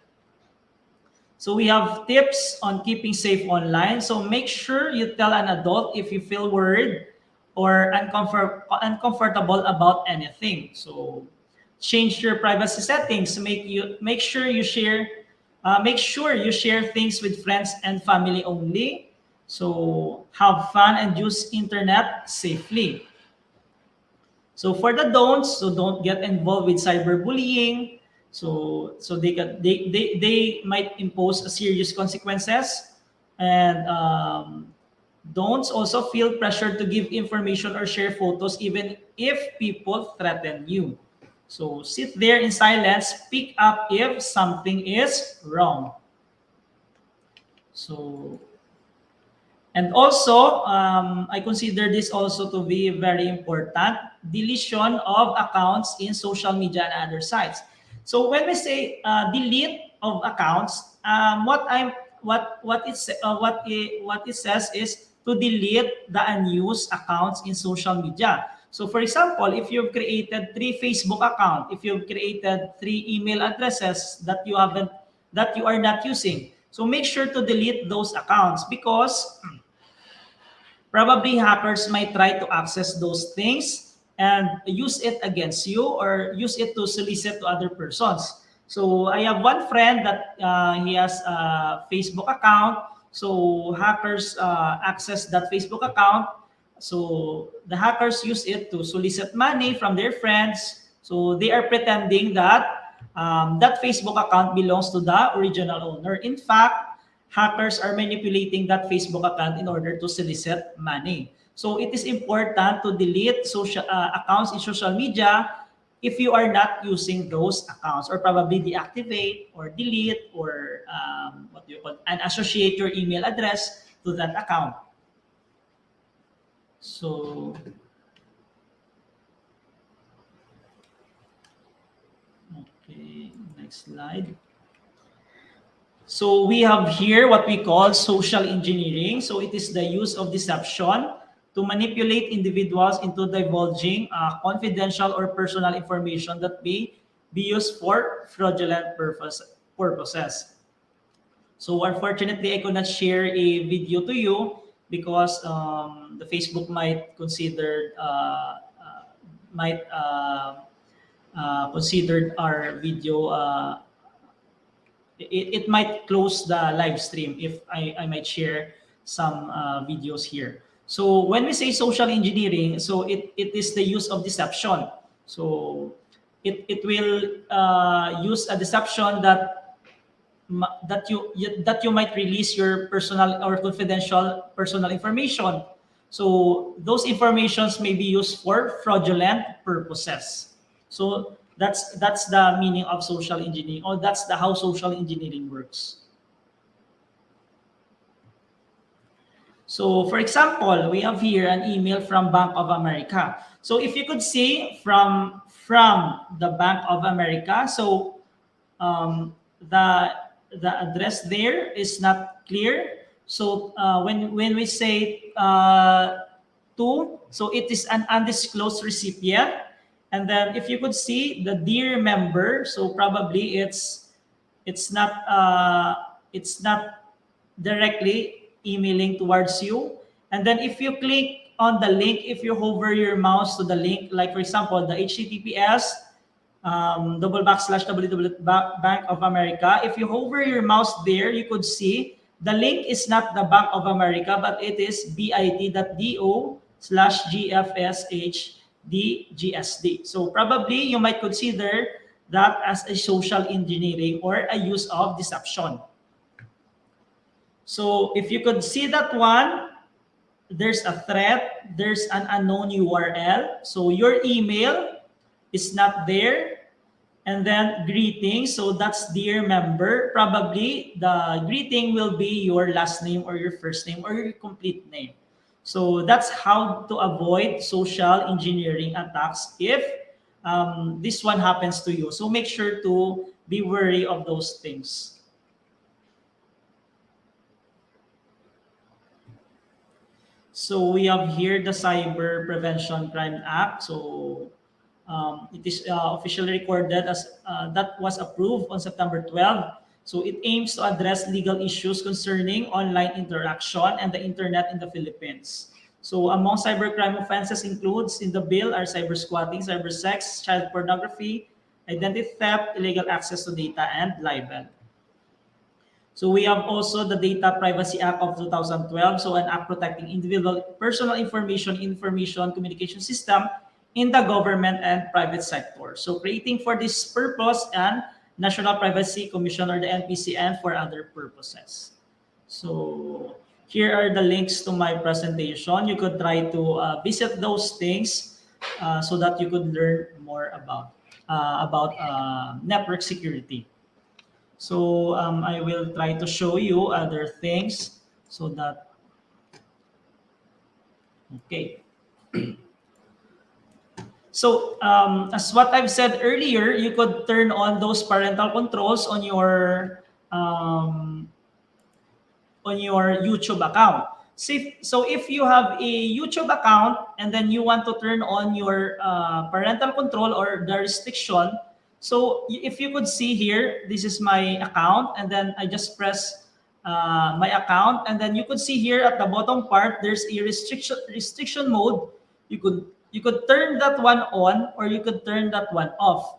So we have tips on keeping safe online. So make sure you tell an adult if you feel worried or uncomfortable about anything. So change your privacy settings. Make sure you share things with friends and family only. So have fun and use internet safely. So for the don'ts, so don't get involved with cyberbullying. So they might impose a serious consequences, and don'ts also feel pressure to give information or share photos even if people threaten you. So sit there in silence, speak up if something is wrong. So, and also, I consider this also to be very important, deletion of accounts in social media and other sites. So when we say delete of accounts, what it says is to delete the unused accounts in social media. So for example, if you've created 3 Facebook accounts, if you've created 3 email addresses that you are not using, so make sure to delete those accounts, because probably hackers might try to access those things and use it against you or use it to solicit to other persons. So I have one friend that he has a Facebook account. So hackers access that Facebook account. So the hackers use it to solicit money from their friends. So they are pretending that that Facebook account belongs to the original owner. In fact, hackers are manipulating that Facebook account in order to solicit money. So it is important to delete accounts in social media if you are not using those accounts, or probably deactivate or delete or and associate your email address to that account. So okay, next slide. So we have here what we call social engineering. So it is the use of deception to manipulate individuals into divulging confidential or personal information that may be used for fraudulent purposes. So unfortunately, I could not share a video to you because the Facebook might consider considered our video. It might close the live stream if I might share some videos here. So when we say social engineering, so it is the use of deception. So it will use a deception that you might release your personal or confidential personal information. So those informations may be used for fraudulent purposes. So that's the meaning of social engineering, or that's how social engineering works. So for example, we have here an email from Bank of America. So if you could see from from the Bank of America. So the address there is not clear. So when we say to, so it is an undisclosed recipient. And then if you could see the dear member, so probably it's not directly emailing towards you. And then if you click on the link, if you hover your mouse to the link, like for example the HTTPS /www Bank of America, if you hover your mouse there, you could see the link is not the Bank of America, but it is bit.do/GFSHDGSD. So probably you might consider that as a social engineering or a use of deception. So if you could see that one, there's a threat, there's an unknown URL. So your email is not there. And then greeting, so that's dear member. Probably the greeting will be your last name or your first name or your complete name. So that's how to avoid social engineering attacks if this one happens to you. So make sure to be wary of those things. So we have here the Cyber Prevention Crime Act. So it is officially recorded as that was approved on September 12. So it aims to address legal issues concerning online interaction and the internet in the Philippines. So among cybercrime offenses includes in the bill are cyber squatting, cyber sex, child pornography, identity theft, illegal access to data, and libel. So we have also the Data Privacy Act of 2012, so an act protecting individual personal information communication system in the government and private sector. So creating for this purpose and National Privacy Commission or the NPC and for other purposes. So here are the links to my presentation. You could try to visit those things so that you could learn more about network security. So I will try to show you other things so that, okay. So as what I've said earlier, you could turn on those parental controls on your YouTube account. So if you have a YouTube account and then you want to turn on your parental control or the restriction, so if you could see here, this is my account, and then I just press my account, and then you could see here at the bottom part, there's a restriction mode. You could turn that one on or you could turn that one off.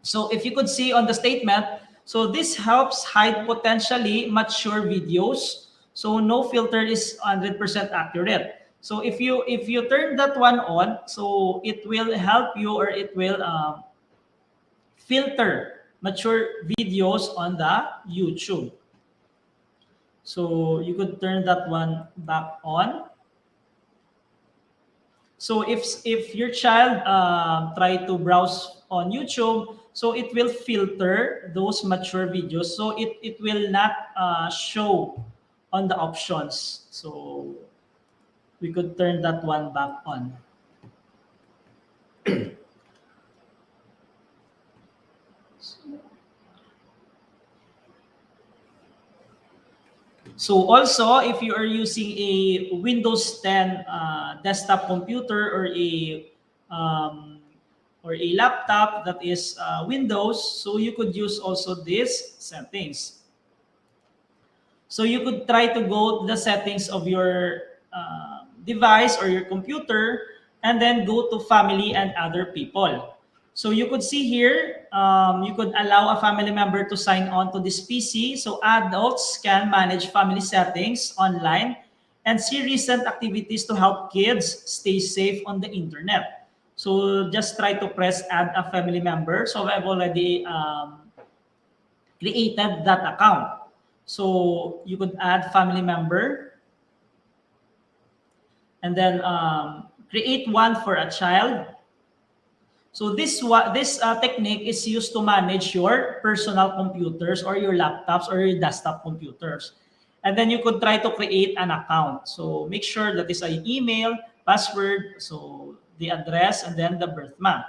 So if you could see on the statement, so this helps hide potentially mature videos. So no filter is 100% accurate. So if you turn that one on, so it will help you or it will filter mature videos on the YouTube. So you could turn that one back on. So if your child try to browse on YouTube, so it will filter those mature videos. So it will not show on the options. So we could turn that one back on. So also, if you are using a Windows 10 desktop computer or a laptop that is Windows, so you could use also these settings. So you could try to go to the settings of your device or your computer and then go to family and other people. So you could see here, you could allow a family member to sign on to this PC. So adults can manage family settings online and see recent activities to help kids stay safe on the internet. So just try to press add a family member. So I've already created that account. So you could add family member and then create one for a child. So this technique is used to manage your personal computers or your laptops or your desktop computers. And then you could try to create an account. So make sure that is an email, password. So the address, and then the birth month.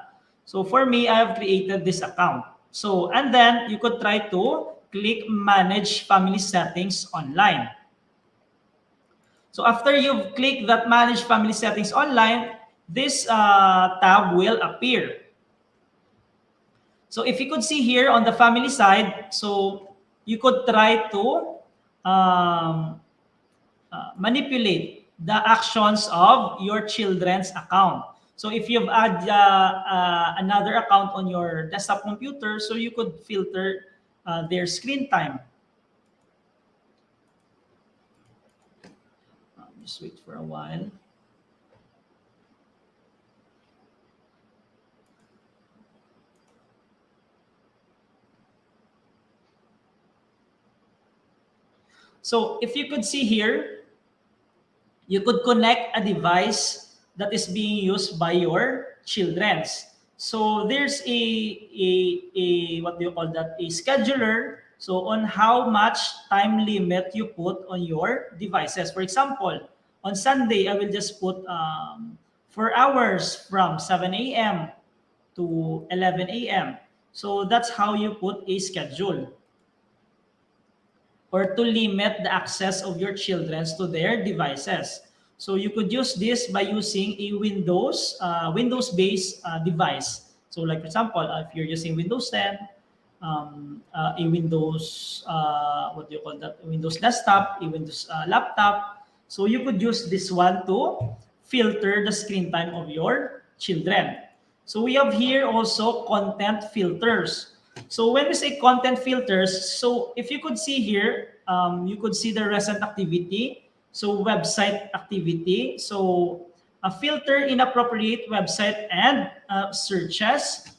So for me, I have created this account. So, and then you could try to click Manage Family Settings online. So after you've clicked that Manage Family Settings online, this tab will appear. So if you could see here on the family side, so you could try to manipulate the actions of your children's account. So if you've add another account on your desktop computer, so you could filter their screen time. Just wait for a while. So if you could see here, you could connect a device that is being used by your children's. So there's a what do you call that? A scheduler. So on how much time limit you put on your devices. For example, on Sunday, I will just put 4 hours from 7 a.m. to 11 a.m. So that's how you put a schedule, or to limit the access of your children to their devices. So you could use this by using a Windows-based device. So like for example, if you're using Windows 10, a Windows, what do you call that? A Windows desktop, a Windows laptop. So you could use this one to filter the screen time of your children. So we have here also content filters. So when we say content filters, so if you could see here, you could see the recent activity, so website activity, so a filter inappropriate website and searches.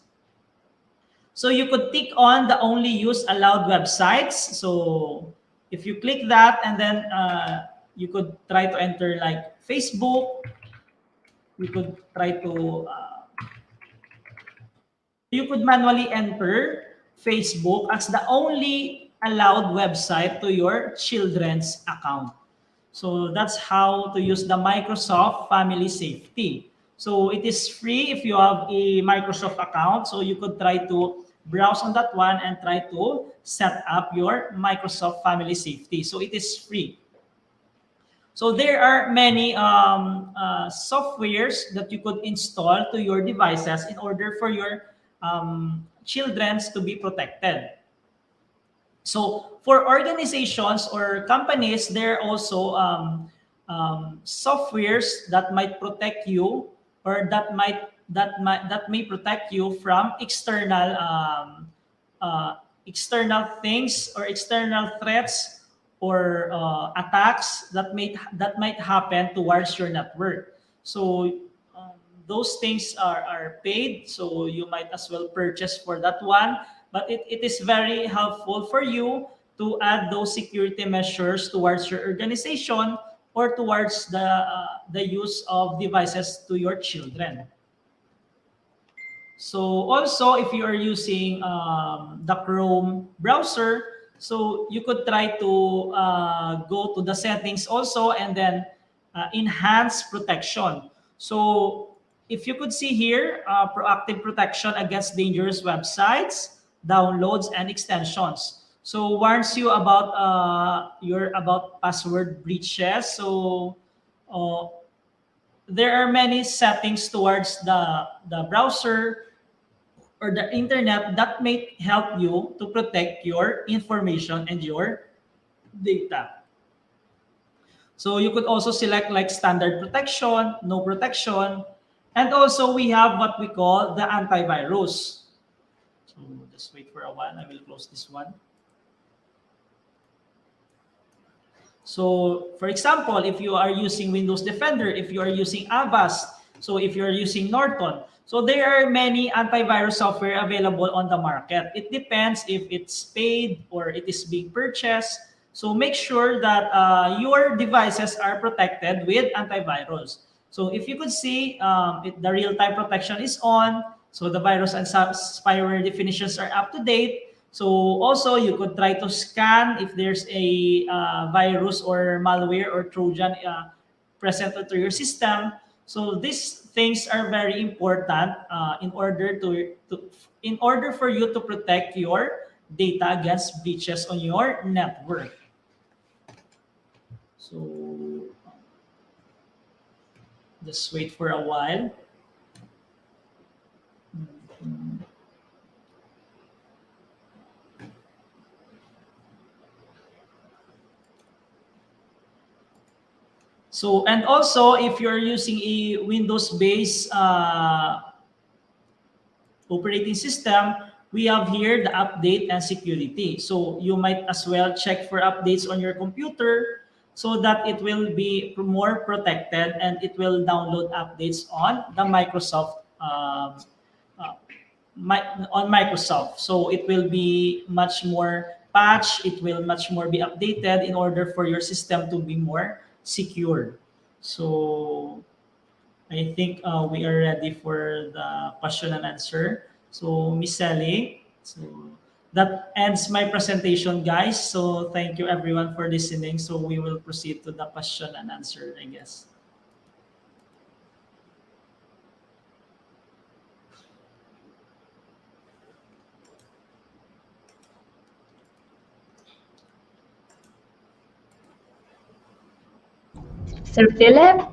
So you could tick on the only use allowed websites. So if you click that, and then you could try to enter like Facebook, you could try to you could manually enter Facebook as the only allowed website to your children's account. So that's how to use the Microsoft Family Safety. So it is free if you have a Microsoft account. So you could try to browse on that one and try to set up your Microsoft Family Safety. So it is free. So there are many softwares that you could install to your devices in order for your children to be protected. So for organizations or companies, there are also softwares that might protect you, or that may protect you from external external things or external threats or attacks that might happen towards your network. So those things are paid, so you might as well purchase for that one. But it is very helpful for you to add those security measures towards your organization or towards the use of devices to your children. So also, if you are using the Chrome browser, so you could try to go to the settings also, and then enhance protection. So if you could see here, proactive protection against dangerous websites, downloads, and extensions. So warns you about password breaches. So there are many settings towards the browser or the internet that may help you to protect your information and your data. So you could also select like standard protection, no protection, and also we have what we call the antivirus. So just wait for a while, I will close this one. So for example, if you are using Windows Defender, if you are using Avast, so if you are using Norton, so there are many antivirus software available on the market. It depends if it's paid or it is being purchased. So make sure that your devices are protected with antivirus. So if you could see, the real-time protection is on. So the virus and spyware definitions are up to date. So also you could try to scan if there's a virus or malware or Trojan present to your system. So these things are very important in order for you to protect your data against breaches on your network. So just wait for a while. So, and also if you're using a Windows-based operating system, we have here the update and security. So you might as well check for updates on your computer so that it will be more protected and it will download updates on the Microsoft on Microsoft. So it will be much more patched, it will much more be updated in order for your system to be more secure. So I think we are ready for the question and answer. So Miss Sally, so that ends my presentation, guys. So thank you everyone for listening. So we will proceed to the question and answer, I guess. Sir Philip,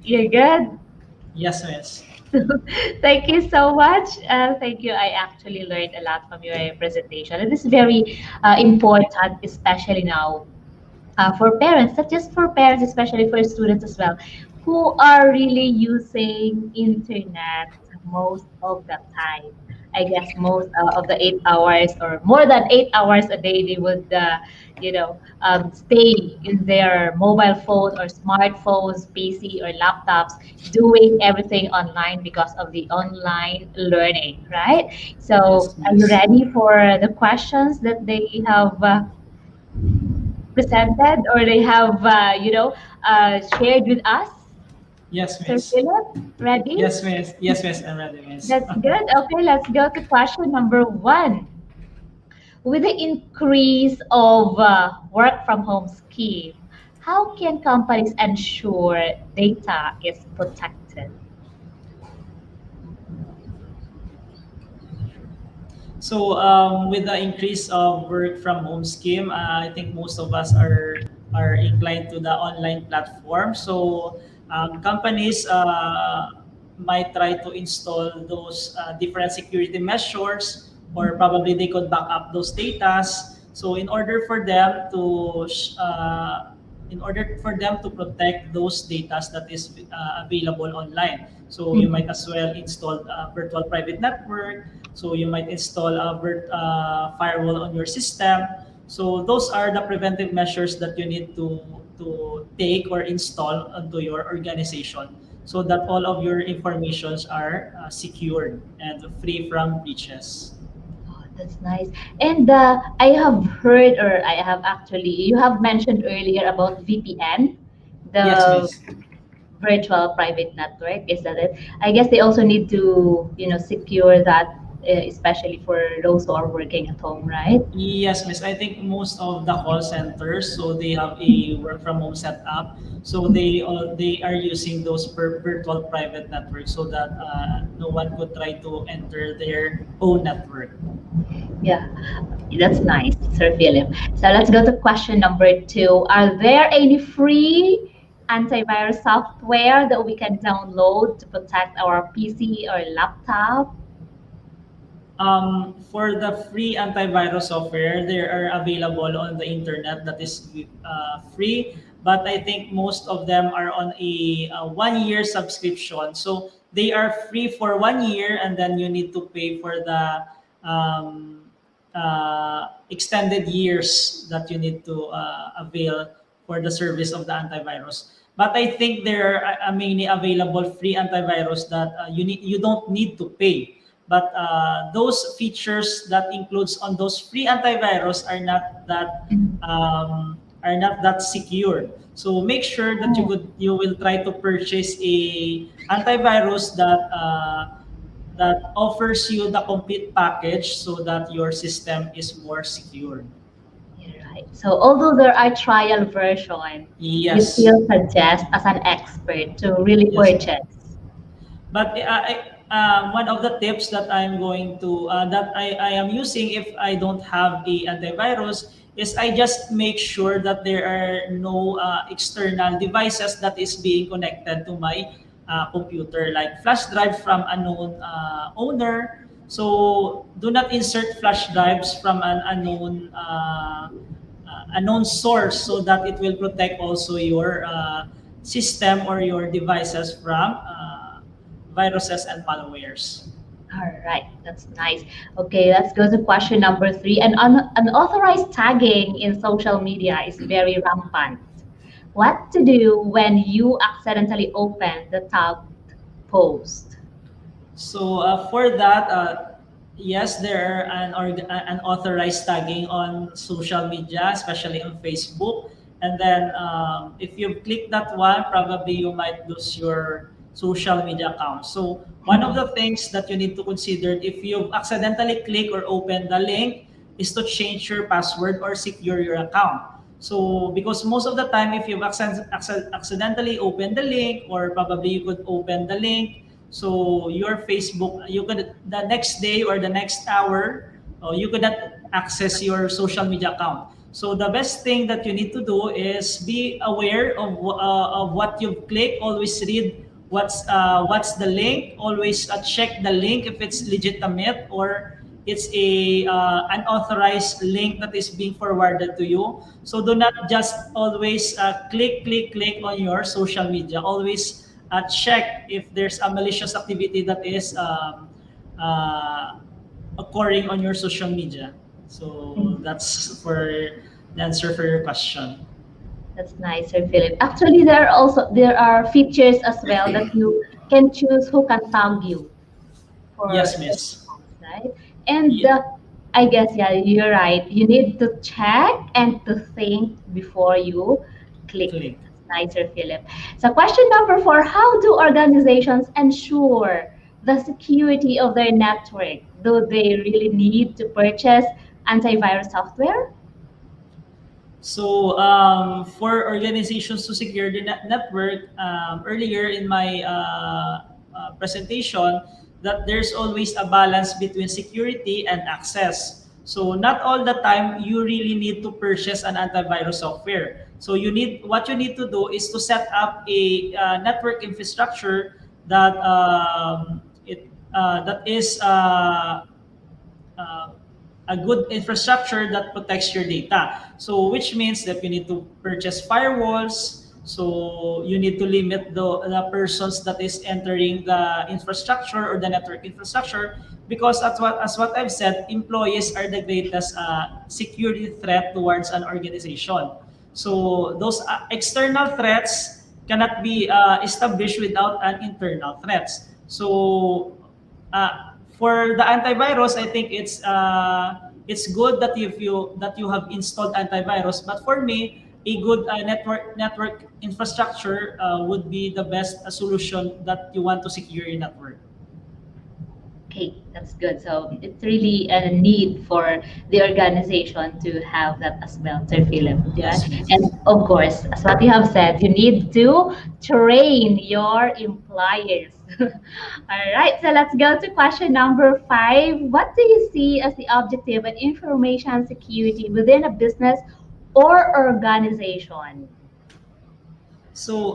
you're good? Yes, miss. Thank you so much. Thank you. I actually learned a lot from your presentation. It is very important, especially now for parents, not just for parents, especially for students as well, who are really using internet most of the time. I guess most of the 8 hours or more than 8 hours a day, they would, stay in their mobile phone or smartphones, PC or laptops, doing everything online because of the online learning, right? So, Yes, are you miss. ready for the questions that they have presented or they have, shared with us? Yes, Sir miss. Philip, ready? Yes, miss. Yes, miss. I'm ready, miss. That's good. Okay, let's go to question number one. With the increase of work from home scheme, how can companies ensure data is protected? So with the increase of work from home scheme, I think most of us are inclined to the online platform. So companies might try to install those different security measures, or probably they could back up those datas. So in order for them to protect those data that is available online. So you might as well install a virtual private network. So you might install a firewall on your system. So those are the preventive measures that you need to take or install onto your organization so that all of your informations are secured and free from breaches. Oh, that's nice. And I have heard, or I have actually, you have mentioned earlier about VPN, Yes, the miss. virtual private network. Is that it? I guess they also need to, secure that, especially for those who are working at home, right? Yes, miss. I think most of the call centers, so they have a work from home setup. So they are using those virtual private networks so that no one could try to enter their own network. Yeah, that's nice, Sir Philip. So let's go to question number two. Are there any free antivirus software that we can download to protect our PC or laptop? For the free antivirus software, they are available on the internet that is free. But I think most of them are on a 1 year subscription. So they are free for 1 year, and then you need to pay for the extended years that you need to avail for the service of the antivirus. But I think there are many available free antivirus that you don't need to pay. But those features that includes on those free antivirus are not that secure. So make sure that you will try to purchase a antivirus that offers you the complete package so that your system is more secure. You're right. So although there are trial version, you Yes. still suggest as an expert to really Yes. purchase. But one of the tips that I'm going to that I am using if I don't have a antivirus is I just make sure that there are no external devices that is being connected to my computer, like flash drive from unknown owner. So do not insert flash drives from an unknown source, so that it will protect also your system or your devices from viruses and malwares. All right, that's nice. Okay, let's go to question number 3. Unauthorized tagging in social media is very rampant. What to do when you accidentally open the tagged post? So for that, yes, there are unauthorized tagging on social media, especially on Facebook. And then if you click that one, probably you might lose your social media account. So one of the things that you need to consider if you accidentally click or open the link is to change your password or secure your account. So because most of the time, if you've accidentally opened the link, or probably you could open the link, so your Facebook, you could the next day or the next hour, you could not access your social media account. So the best thing that you need to do is be aware of what you've clicked. Always read what's the link. Always check the link if it's legitimate or it's a unauthorized link that is being forwarded to you. So do not just always click on your social media. Always check if there's a malicious activity that is occurring on your social media. So that's for the answer for your question. That's nice, Sir Philip. Actually, there are features as well that you can choose who can tag you for Yes, miss. right? And Yeah. I guess, yeah, you're right. You need to check and to think before you click. Click. That's nice, Sir Philip. So question number 4, how do organizations ensure the security of their network? Do they really need to purchase antivirus software? So for organizations to secure the network, earlier in my presentation, that there's always a balance between security and access. So not all the time you really need to purchase an antivirus software. So what you need to do is to set up a network infrastructure that that is a good infrastructure that protects your data. So which means that you need to purchase firewalls. So you need to limit the persons that is entering the infrastructure or the network infrastructure, because as what I've said, employees are the greatest security threat towards an organization. So those external threats cannot be established without an internal threats. So for the antivirus, I think it's good that you have installed antivirus. But for me, a good network infrastructure would be the best solution that you want to secure your network. Okay, that's good. So it's really a need for the organization to have that as well, Sir Philip. Yeah? Yes. And of course, as what you have said, you need to train your employees. All right, so let's go to question number 5. What do you see as the objective of information security within a business or organization? So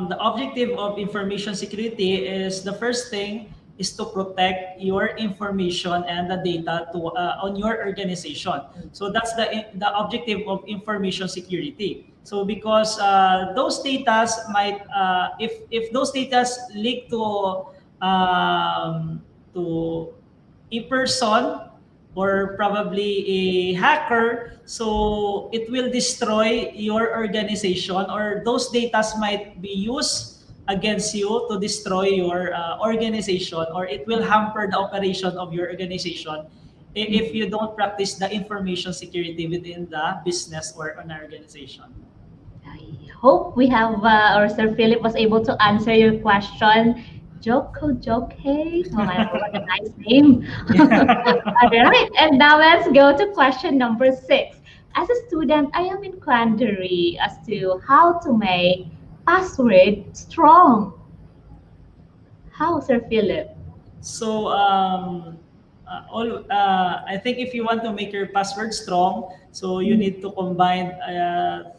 the objective of information security is, the first thing is to protect your information and the data on your organization. So that's the objective of information security. So because those data might, if those data leak to a person or probably a hacker, so it will destroy your organization, or those data might be used against you to destroy your organization, or it will hamper the operation of your organization if you don't practice the information security within the business or an organization. I hope we have, or Sir Philip was able to answer your question. Joko Joke. Oh my God, what a nice name. All right, and now let's go to question number 6. As a student, I am in quandary as to how to make password strong. How, Sir Philip? So I think if you want to make your password strong, so you need to combine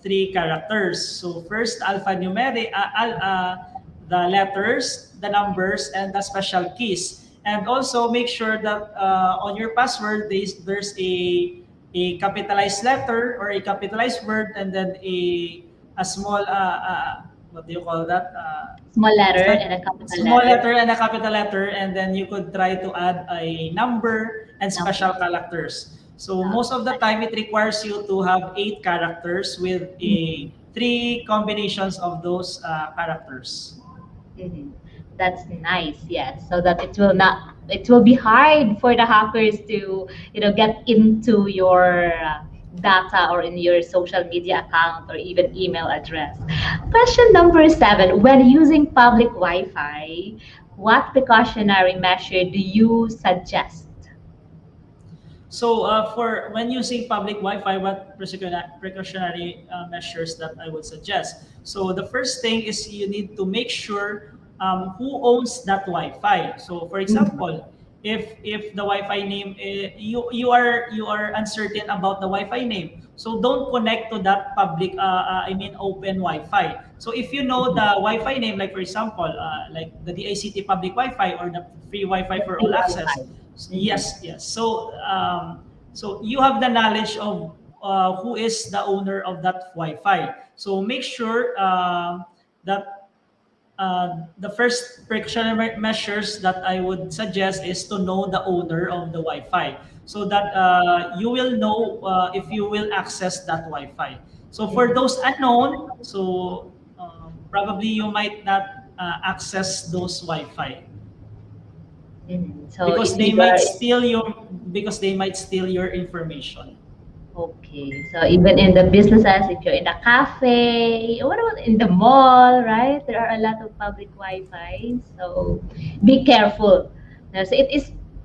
three characters. So first alphanumeric, the letters, the numbers, and the special keys. And also make sure that on your password there's a capitalized letter or a capitalized word, and then a small what do you call that? Small letter and a capital Small letter. letter and a capital letter, and then you could try to add a number and special characters. So most of the time it requires you to have 8 characters with a 3 combinations of those characters. Mhm. That's nice, yes. So that it will be hard for the hackers to, get into your data or in your social media account or even email address. Question number 7, when using public Wi-Fi, what precautionary measure do you suggest? So for when using public Wi-Fi, what precautionary measures that I would suggest? So the first thing is you need to make sure who owns that Wi-Fi. So for example, if the Wi-Fi name you are uncertain about the Wi-Fi name, so don't connect to that public open Wi-Fi. So if you know the Wi-Fi name, like for example, like the DICT public Wi-Fi or the free Wi-Fi for all access. Yes, yes. So so you have the knowledge of who is the owner of that Wi-Fi. So make sure that the first precautionary measures that I would suggest is to know the owner of the Wi-Fi, so that you will know if you will access that Wi-Fi. So for those unknown, so probably you might not access those Wi-Fi. So Because if they you might are steal your information. Okay, so even in the businesses, if you're in a cafe, what about in the mall, right? There are a lot of public Wi-Fi, so be careful. So it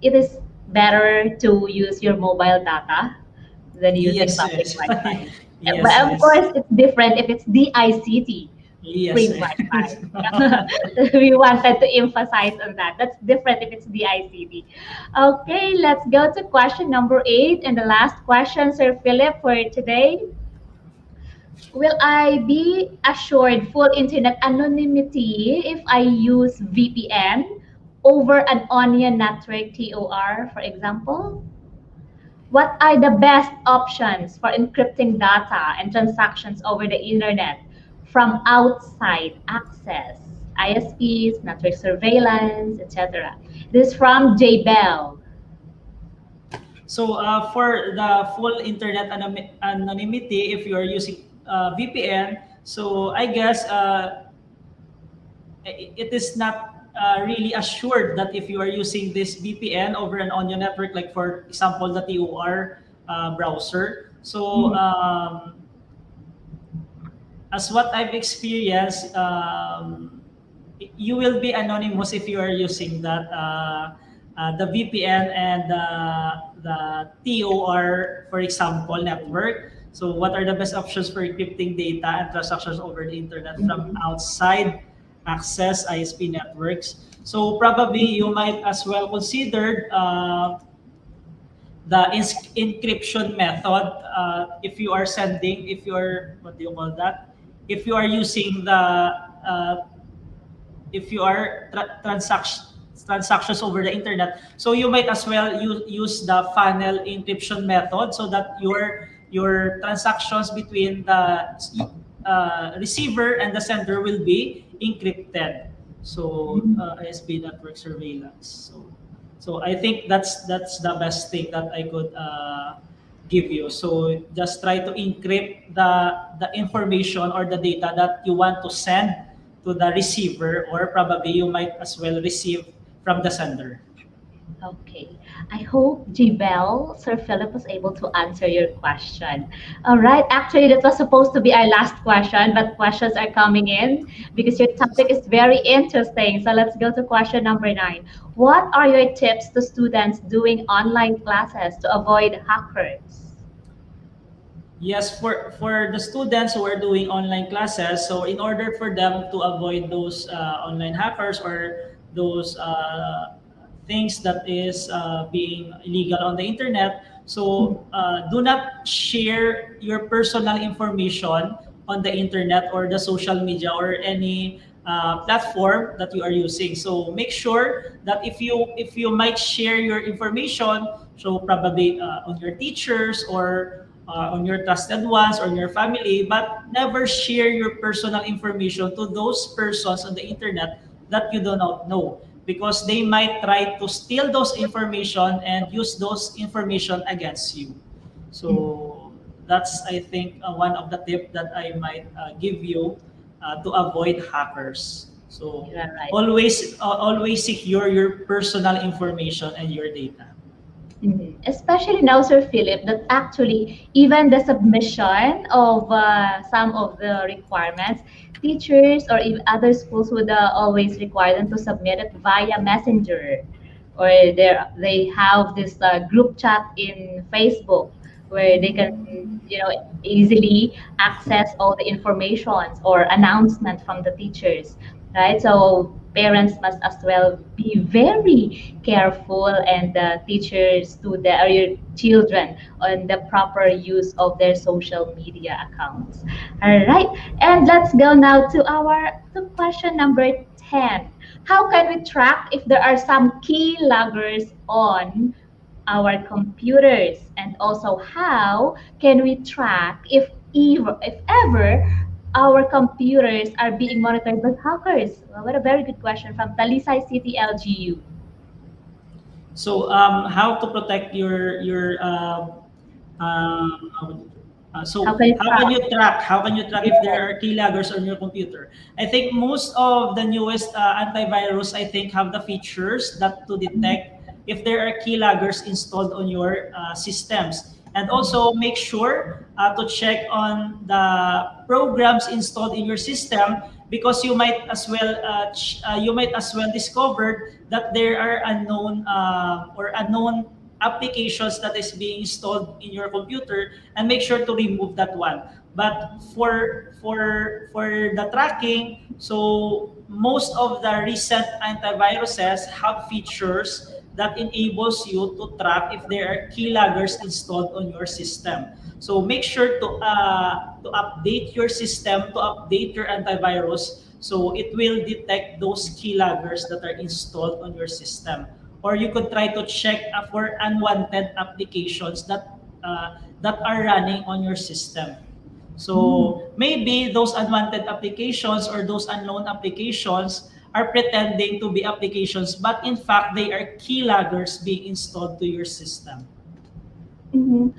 is better to use your mobile data than using Yes, public yes. Wi-Fi. But Yes, of yes. course, it's different if it's DICT, Yes. free Wi-Fi. We wanted to emphasize on that. That's different if it's DICT. Okay, let's go to question number 8 and the last question, Sir Philip, for today. Will I be assured full internet anonymity if I use VPN over an onion network TOR, for example? What are the best options for encrypting data and transactions over the internet from outside access? ISPs, network surveillance, etc. This is from J Bell. So for the full internet anonymity, if you are using VPN, so I guess it is not really assured that if you are using this VPN over an onion network, like for example the TOR browser. So as what I've experienced, you will be anonymous if you are using that the VPN and the TOR, for example, network. So what are the best options for encrypting data and transactions over the internet from outside access ISP networks? So probably you might as well consider the encryption method if you are sending, if you're, what do you call that? If you are using the if you are transactions over the internet, so you might as well use the funnel encryption method, so that your transactions between the receiver and the sender will be encrypted. So ISP network surveillance. So I think that's the best thing that I could give you. So just try to encrypt the information or the data that you want to send to the receiver, or probably you might as well receive from the sender. Okay. I hope Jibel, Sir Philip, was able to answer your question. All right. Actually, that was supposed to be our last question, but questions are coming in because your topic is very interesting. So let's go to question number 9. What are your tips to students doing online classes to avoid hackers? Yes, for the students who are doing online classes, so in order for them to avoid those online hackers or those things that is being illegal on the internet. So do not share your personal information on the internet or the social media or any platform that you are using. So make sure that if you might share your information, so probably on your teachers or on your trusted ones or on your family, but never share your personal information to those persons on the internet that you do not know, because they might try to steal those information and use those information against you. So that's, I think, one of the tips that I might give you to avoid hackers. So Yeah, right. always secure your personal information and your data. Especially now, Sir Philip, that actually even the submission of some of the requirements, teachers or even other schools would always require them to submit it via Messenger, or they have this group chat in Facebook where they can easily access all the informations or announcement from the teachers, right? So parents must as well be very careful, and the teachers to their children on the proper use of their social media accounts. All right, and let's go now to question number 10. How can we track if there are some key loggers on our computers, and also how can we track if ever our computers are being monitored by hackers? Well, what a very good question from Talisay City LGU. So how to protect your so How can you how can track? you track if there Yes. are keyloggers on your computer? I think most of the newest antivirus, I think, have the features that to detect if there are keyloggers installed on your systems. And also make sure to check on the programs installed in your system, because you might as well discover that there are unknown applications that is being installed in your computer, and make sure to remove that one. But for the tracking, so most of the recent antiviruses have features that enables you to track if there are keyloggers installed on your system. So make sure to update your system, to update your antivirus, so it will detect those keyloggers that are installed on your system. Or you could try to check for unwanted applications that are running on your system. So maybe those unwanted applications or those unknown applications are pretending to be applications, but in fact they are keyloggers being installed to your system.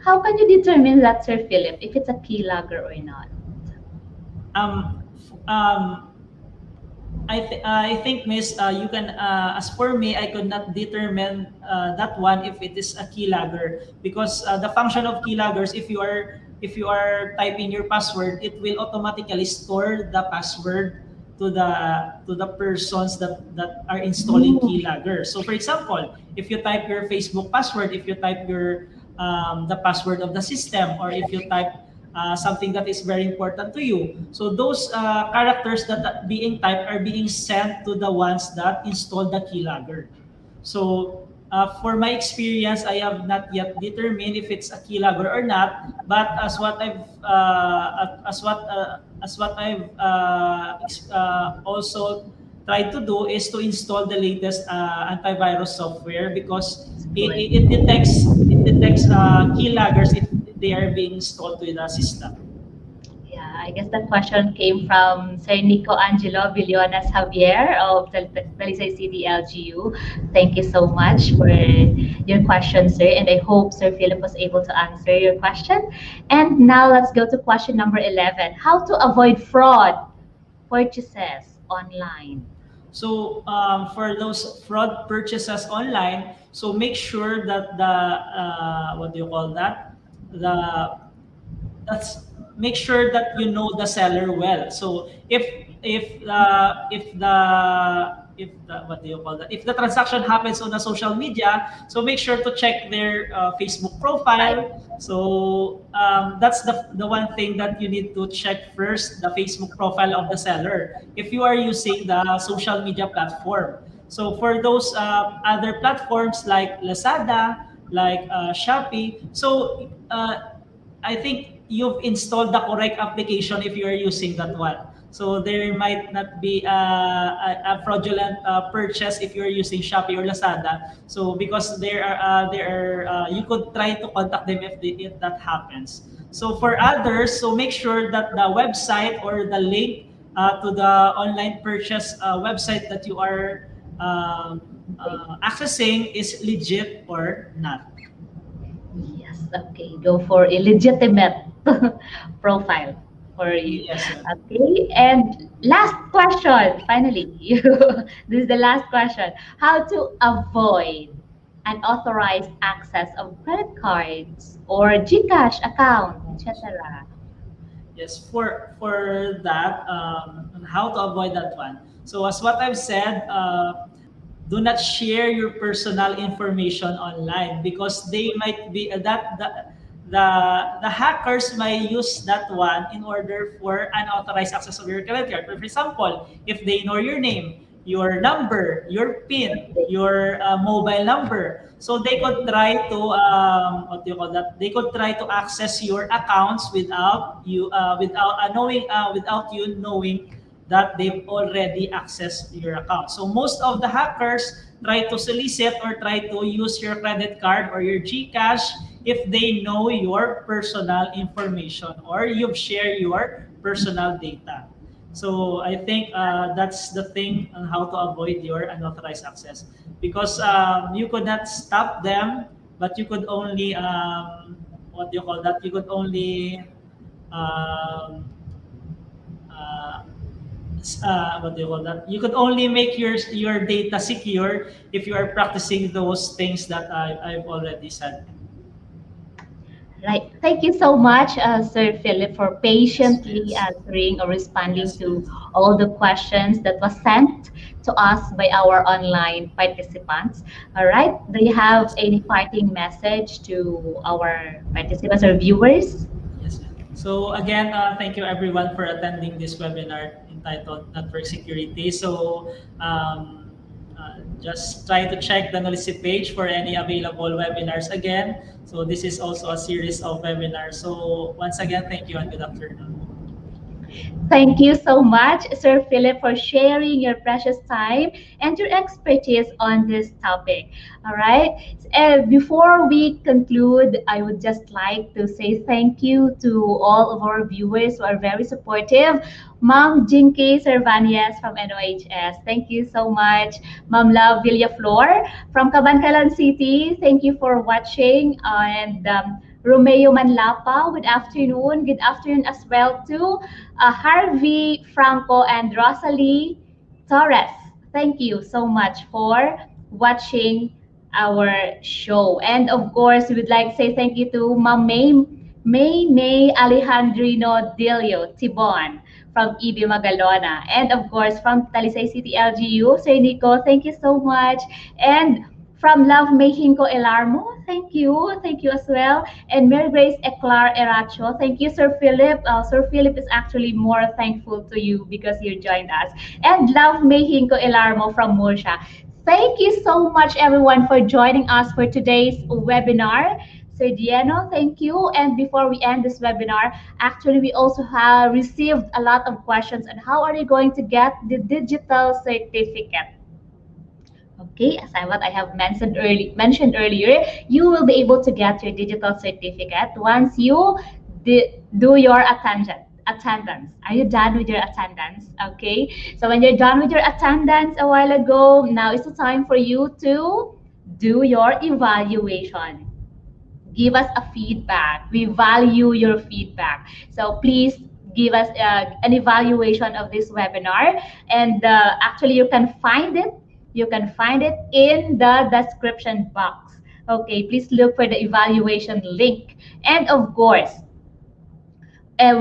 How can you determine that, Sir Philip, if it's a keylogger or not? Um, um, I think, Miss, you can. As for me, I could not determine that one if it is a keylogger, because the function of keyloggers, if you are typing your password, it will automatically store the password to the persons that are installing keylogger. So, for example, if you type your Facebook password, if you type your the password of the system, or if you type something that is very important to you. So those characters that are being typed are being sent to the ones that install the keylogger. So for my experience, I have not yet determined if it's a keylogger or not. But as what I've also tried to do is to install the latest antivirus software, because it detects keyloggers if they are being installed to the system. Yeah, I guess the question came from Sir Nico Angelo Villonas Javier of Talisay City LGU. Thank you so much for your question, sir, and I hope Sir Philip was able to answer your question. And now let's go to question number 11. How to avoid fraud purchases online? So for those fraud purchases online, so make sure that the what do you call that? The that's Make sure that you know the seller well. So if the what do you call that? If the transaction happens on a social media, so make sure to check their Facebook profile. So that's the one thing that you need to check first: the Facebook profile of the seller, if you are using the social media platform. So for those other platforms like Lazada, like Shopee, so I think you've installed the correct application if you are using that one. So there might not be a fraudulent purchase if you're using Shopee or Lazada. So because you could try to contact them if that happens. So for others, so make sure that the website or the link to the online purchase website that you are accessing is legit or not. Yes, okay. Go for a legitimate profile for you. Yes, sir. Okay, and last question, finally. This is the last question. How to avoid unauthorized access of credit cards or GCash account, etc. Yes, for that, on how to avoid that one. So as what I've said, do not share your personal information online because they might be the hackers might use that one in order for unauthorized access of your credit card. For example, if they know your name, your number, your PIN, your mobile number, so they could try to what do you call that? They could try to access your accounts without you knowing that they've already accessed your account. So most of the hackers try to solicit or try to use your credit card or your GCash if they know your personal information or you've shared your personal data. So I think that's the thing on how to avoid your unauthorized access because you could not stop them, but you could only what do you call that? You could only uh, what do you call that? You could only make your data secure if you are practicing those things that I've already said. Right. Thank you so much, Sir Philip, for patiently answering or responding to all the questions that was sent to us by our online participants. All right. Do you have any parting message to our participants or viewers? Yes. So again, thank you everyone for attending this webinar entitled Network Security. So just try to check the NOLITC page for any available webinars again. So this is also a series of webinars. So once again, thank you and good afternoon. Thank you so much, Sir Philip, for sharing your precious time and your expertise on this topic. All right. Before we conclude, I would just like to say thank you to all of our viewers who are very supportive. Ma'am Jinky Servanias from NOHS, thank you so much. Ma'am Love Villaflor from Cabancalan City, thank you for watching. And Romeo Manlapa, good afternoon. Good afternoon as well to Harvey Franco and Rosalie Torres. Thank you so much for watching our show. And of course, we would like to say thank you to Ma'am May Alejandrino Dilio Tibon from EB Magalona. And of course, from Talisay City LGU, Sir Nico, thank you so much. And from Love Mexico Elarmo, thank you as well. And Mary Grace Eclar Eracho, thank you, Sir Philip. Sir Philip is actually more thankful to you because you joined us. And Love Mexico Elarmo from Murcia. Thank you so much, everyone, for joining us for today's webinar. Sir Dieno, thank you. And before we end this webinar, actually, we also have received a lot of questions on how are you going to get the digital certificate. Okay, as what I have mentioned earlier, you will be able to get your digital certificate once you do your attendance. Are you done with your attendance? Okay, so when you're done with your attendance a while ago, now is the time for you to do your evaluation. Give us a feedback. We value your feedback. So please give us an evaluation of this webinar. And actually, you can find it. You can find it in the description box. Okay, please look for the evaluation link. And of course,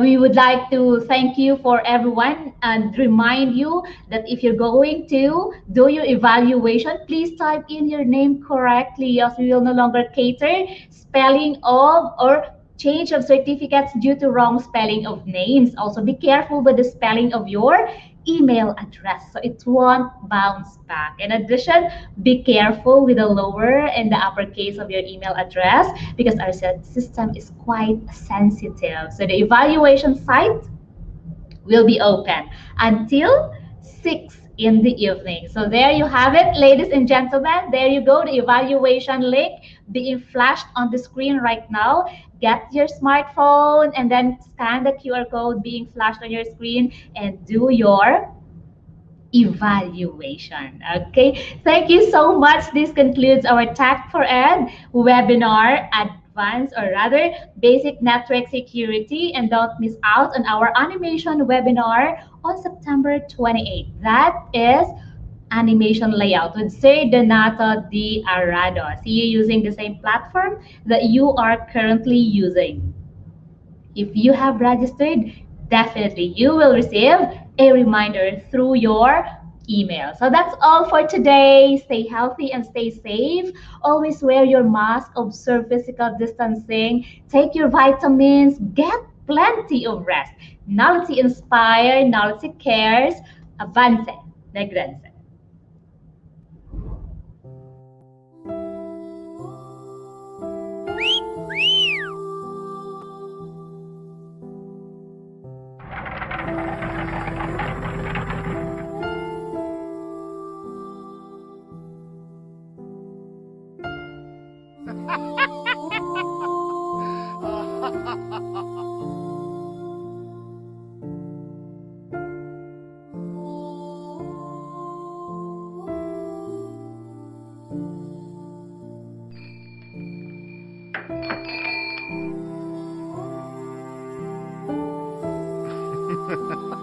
we would like to thank you for everyone and remind you that if you're going to do your evaluation, please type in your name correctly, else we will no longer cater spelling of or change of certificates due to wrong spelling of names. Also, be careful with the spelling of your email address so it won't bounce back. In addition, be careful with the lower and the uppercase of your email address because our system is quite sensitive. So the evaluation site will be open until 6 in the evening. So there you have it, ladies and gentlemen. There you go, the evaluation link being flashed on the screen right now. Get your smartphone and then scan the QR code being flashed on your screen and do your evaluation. Okay, thank you so much. This concludes our Tech4ED webinar, advanced or rather basic network security, and don't miss out on our animation webinar on September 28th. That is animation layout with Sir Donato D. Arado. See you using the same platform that you are currently using. If you have registered, definitely you will receive a reminder through your email. So that's all for today. Stay healthy and stay safe. Always wear your mask, observe physical distancing, take your vitamins, get plenty of rest. NOLITC inspire, NOLITC cares. Avance, Negrense. Ha ha ha.